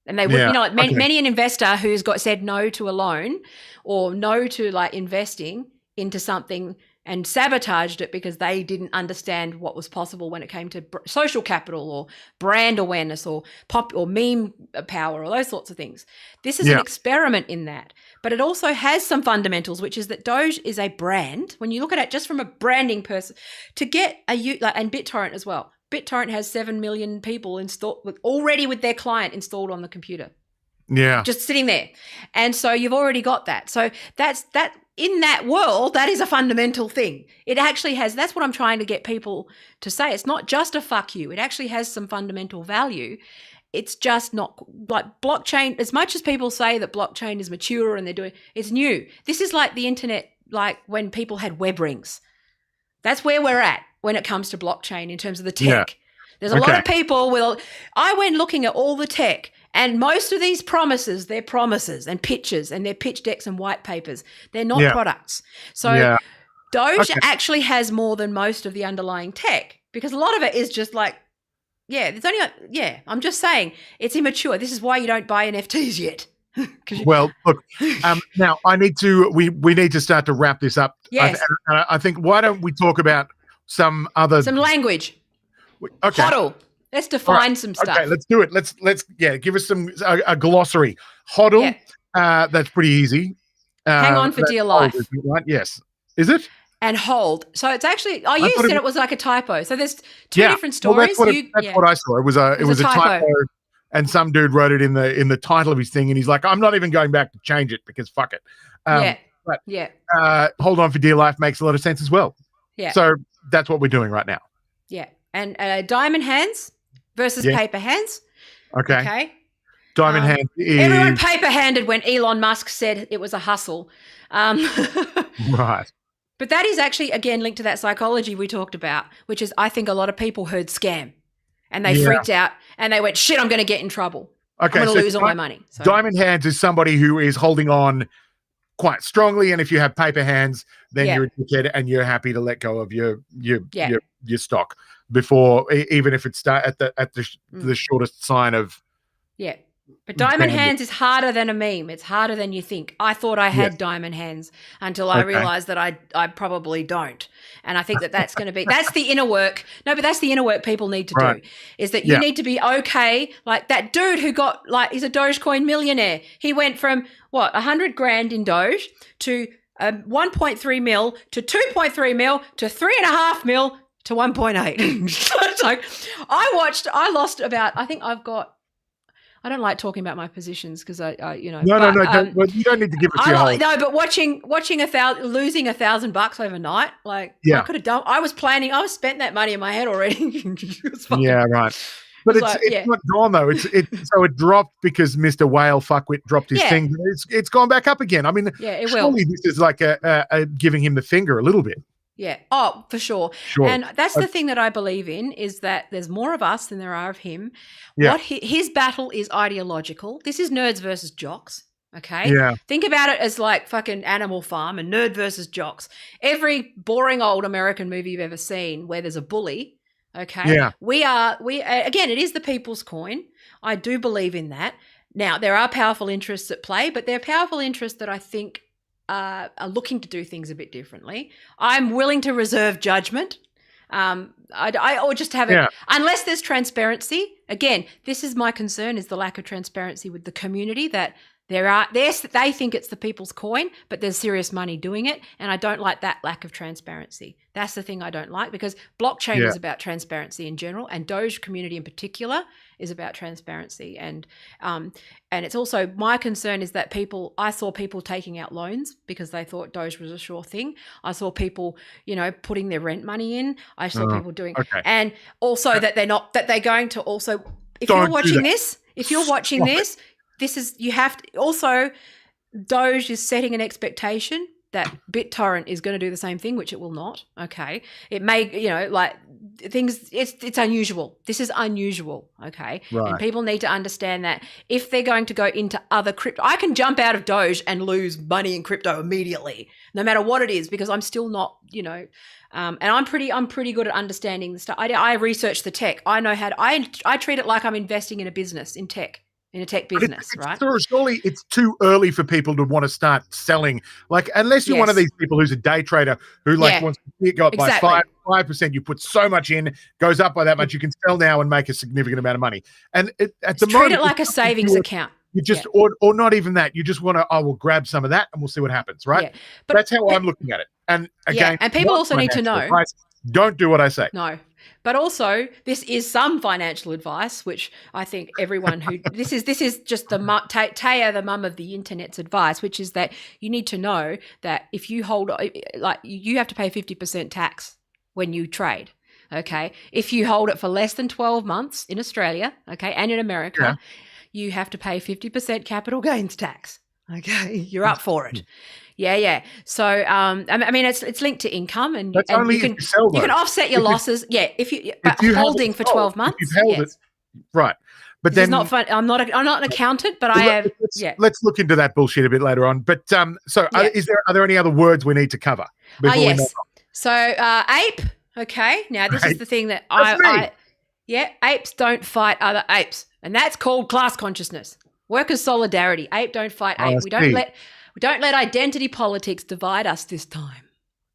And they would, many an investor who's said no to a loan or no to like investing into something and sabotaged it because they didn't understand what was possible when it came to social capital or brand awareness or or meme power or those sorts of things. This is an experiment in that, but it also has some fundamentals, which is that Doge is a brand. When you look at it just from a branding person, to get and BitTorrent as well. BitTorrent has 7 million people installed already with their client installed on the computer. Yeah. Just sitting there. And so you've already got that. So that's in that world, that is a fundamental thing. It actually has, that's what I'm trying to get people to say. It's not just a fuck you. It actually has some fundamental value. It's just not like blockchain. As much as people say that blockchain is mature and it's new. This is like the internet, like when people had web rings. That's where we're at when it comes to blockchain in terms of the tech. Yeah. There's a lot of people I went looking at all the tech, and most of these promises, they're promises and pitches, and they're pitch decks and white papers. They're not products. So Doge actually has more than most of the underlying tech, because a lot of it is just like, I'm just saying it's immature. This is why you don't buy NFTs yet. Well, look, now we need to start to wrap this up. Yes. I think, why don't we talk about some language. Okay. HODL. Let's define some stuff. Okay, let's do it. Let's give us a glossary. HODL. Yeah. That's pretty easy. Hang on for dear life. Right? Yes. Is it? And hold. So it's actually. You said it was like a typo. So there's two different stories. Well, that's what I saw. It was a typo. And some dude wrote it in the title of his thing, and he's like, "I'm not even going back to change it because fuck it." Hold on for dear life makes a lot of sense as well. Yeah. So that's what we're doing right now. Yeah. And diamond hands versus paper hands. Okay. Diamond hand is... Everyone paper-handed when Elon Musk said it was a hustle. Right. But that is actually, again, linked to that psychology we talked about, which is I think a lot of people heard scam and they freaked out and they went, shit, I'm going to get in trouble. Okay, I'm going to lose all my money. So. Diamond hands is somebody who is holding on quite strongly, and if you have paper hands, then you're a dickhead and you're happy to let go of your stock before, even if it's at the shortest sign of... Yeah. But diamond hands is harder than a meme. It's harder than you think. I thought I had diamond hands until I realized that I probably don't. And I think that's going to be, that's the inner work. No, but that's the inner work people need to do, is that you need to be okay. Like that dude who got, like, he's a Dogecoin millionaire. He went from 100 grand in Doge to 1.3 mil to 2.3 mil to 3.5 mil to 1.8. So it's like, I lost about, I don't like talking about my positions because No, you don't need to give it to your whole. No, but losing $1,000 overnight, like I could have done. I was spent that money in my head already. Yeah, right. But it's not gone though. So it dropped because Mr. Whale fuckwit dropped his thing. It's gone back up again. I mean, it surely this is like a giving him the finger a little bit. Yeah. Oh, for sure. And that's the thing that I believe in, is that there's more of us than there are of him. Yeah. What his battle is ideological. This is nerds versus jocks. Okay. Yeah. Think about it as like fucking Animal Farm and nerd versus jocks. Every boring old American movie you've ever seen where there's a bully. Okay. Yeah. We again, it is the people's coin. I do believe in that. Now, there are powerful interests at play, but they're powerful interests that I think are looking to do things a bit differently. I'm willing to reserve judgment. Or just have it, unless there's transparency. Again, this is my concern, is the lack of transparency with the community, that they think it's the people's coin, but there's serious money doing it. And I don't like that lack of transparency. That's the thing I don't like, because blockchain is about transparency in general, and Doge community in particular is about transparency. And it's also, my concern is that I saw people taking out loans because they thought Doge was a sure thing. I saw people, putting their rent money in. I saw people doing, and also that they're going to also, if you're watching this, this is, you have to also, Doge is setting an expectation that BitTorrent is going to do the same thing, which it will not. Okay. It may, things, it's unusual. This is unusual. Okay. Right. And people need to understand that if they're going to go into other crypto, I can jump out of Doge and lose money in crypto immediately, no matter what it is, because I'm still not, and I'm pretty good at understanding the stuff. I research the tech. I know how to, I treat it like I'm investing in a business, in tech. In a tech business, right? Surely it's too early for people to want to start selling. Like, unless you're one of these people who's a day trader who wants to get got by 5%, you put so much in, goes up by that much, you can sell now and make a significant amount of money. And at the moment, treat it like a savings account. You just, or not even that. You just want to, I will grab some of that and we'll see what happens, right? Yeah. But that's how I'm looking at it. And again, and people also need to know. Don't do what I say. No. But also, this is some financial advice, which I think everyone who this is just Téa, the mum of the internet's advice, which is that you need to know that if you hold, like, you have to pay 50% tax when you trade. Okay, if you hold it for less than 12 months in Australia, okay, and in America, you have to pay 50% capital gains tax. Okay, you're up for it. Yeah. So, I mean, it's linked to income, and you can offset your losses. Yeah, if you holding for 12 months. If you've held it, right? But then, not fun. I'm not an accountant, but I have. Let's look into that bullshit a bit later on. But are there any other words we need to cover? Yes. So ape. Okay. Now this is the thing that apes don't fight other apes, and that's called class consciousness. Workers' solidarity. Ape don't fight ape. We don't let identity politics divide us this time.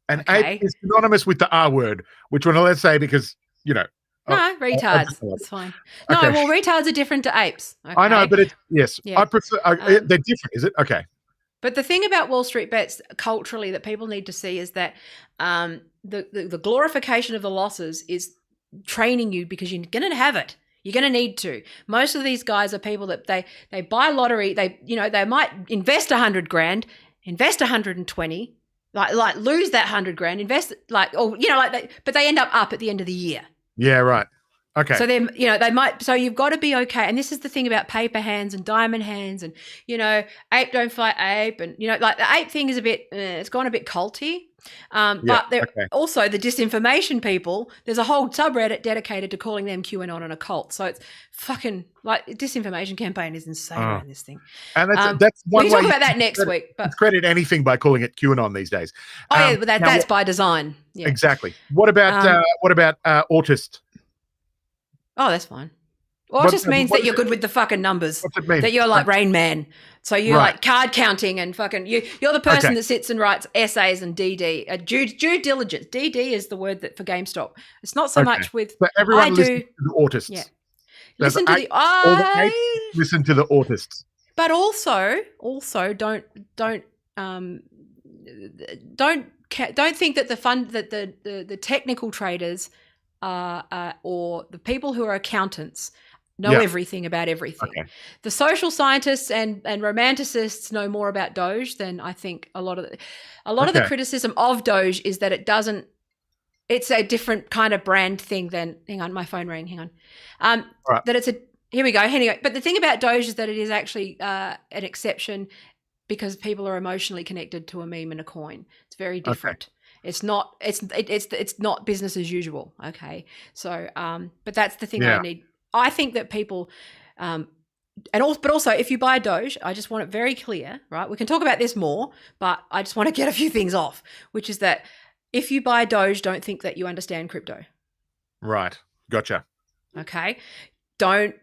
And ape is synonymous with the R word, which one let's say because No, retards. That's fine. No, well, retards are different to apes. Okay? I know, but I prefer. They're different, is it? Okay. But the thing about Wall Street bets culturally that people need to see is that the glorification of the losses is training you because you're going to have it. You're going to need to. Most of these guys are people that they buy lottery. They might invest $100,000, invest 120, like lose that $100,000, invest but they end up at the end of the year. Yeah, right. Okay. So then, they might. So you've got to be okay. And this is the thing about paper hands and diamond hands, and ape don't fight ape, and the ape thing is a bit. It's gone a bit culty. But also the disinformation people. There's a whole subreddit dedicated to calling them QAnon and a cult. So it's fucking disinformation campaign is insane around this thing. And that's one we'll talk about that next week. But credit anything by calling it QAnon these days. But that's by design. Yeah. Exactly. What about autist? Oh, that's fine. Autist means that you're good with the fucking numbers. What's it mean? That you're like Rain Man. So you're like card counting and fucking you're the person that sits and writes essays and DD. Due diligence. DD is the word for GameStop. It's not so much with but everyone listens to the autists. Yeah. Listen to the listen to the autists. But also don't think that the technical traders or the people who are accountants know everything about everything. Okay. The social scientists and romanticists know more about Doge than I think a lot of the criticism of Doge is that it's a different kind of brand thing than hang on, my phone rang, hang on. That it's here we go. Anyway, but the thing about Doge is that it is actually an exception because people are emotionally connected to a meme and a coin. It's very different. Okay. It's not business as usual. Okay. So, but that's the thing I need. I think that people, but also if you buy Doge, I just want it very clear, right? We can talk about this more, but I just want to get a few things off, which is that if you buy Doge, don't think that you understand crypto. Right. Gotcha. Okay. Don't,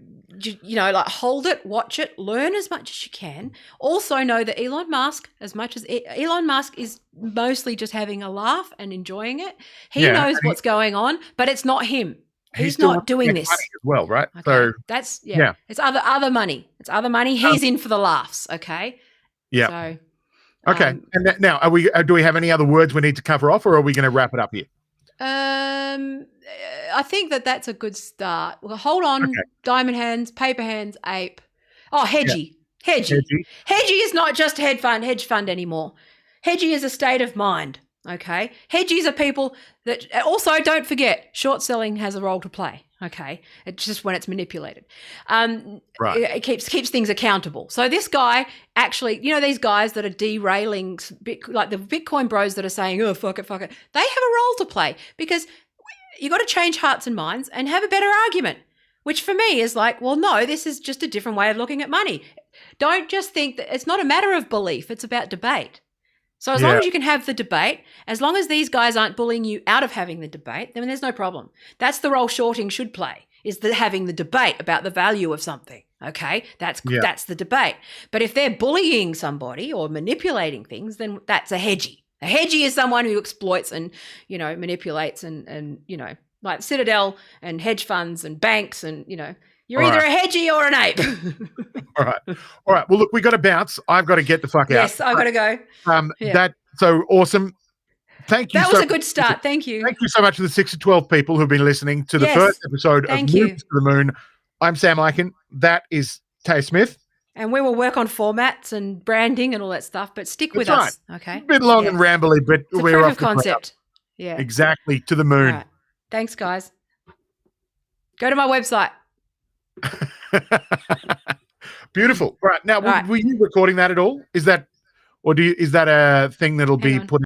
hold it, watch it, learn as much as you can. Also know that Elon Musk, as much as Elon Musk is mostly just having a laugh and enjoying it, he knows what's going on, but it's not him. He's not doing this as well, right? Okay. So that's it's other money. It's other money. He's in for the laughs. Okay. Yeah. So, okay. And now, do we have any other words we need to cover off, or are we going to wrap it up here? I think that's a good start. Well, hold on. Okay. Diamond hands, paper hands, ape. Oh, hedgy. Yeah. Hedgy is not just hedge fund anymore. Hedgy is a state of mind. Okay. Hedgies are people that also don't forget short selling has a role to play. Okay. It's just when it's manipulated. It keeps things accountable. So this guy actually, these guys that are derailing, like the Bitcoin bros that are saying, oh, fuck it. They have a role to play because you got to change hearts and minds and have a better argument, which for me is like, well, no, this is just a different way of looking at money. Don't just think that it's not a matter of belief. It's about debate. So as long as you can have the debate, as long as these guys aren't bullying you out of having the debate, then there's no problem. That's the role shorting should play, is having the debate about the value of something. Okay, that's the debate. But if they're bullying somebody or manipulating things, then that's a hedgy. A hedgy is someone who exploits and, manipulates and like Citadel and hedge funds and banks and, you're either a hedgy or an ape. All right. Well, look, we got to bounce. I've got to get the fuck out. Yes, I've got to go. That's so awesome. Thank you. That was a good start. Thank you. Thank you so much to the 6 to 12 people who've been listening to the first episode of Moves to the Moon. I'm Sam Ikin. That is Téa Smith. And we will work on formats and branding and all that stuff, but stick with us. Okay. A bit long and rambly, but we're off the concept. Yeah. Exactly. To the moon. Right. Thanks, guys. Go to my website. Beautiful. All right. Now, were you recording that at all? Is that a thing that'll be put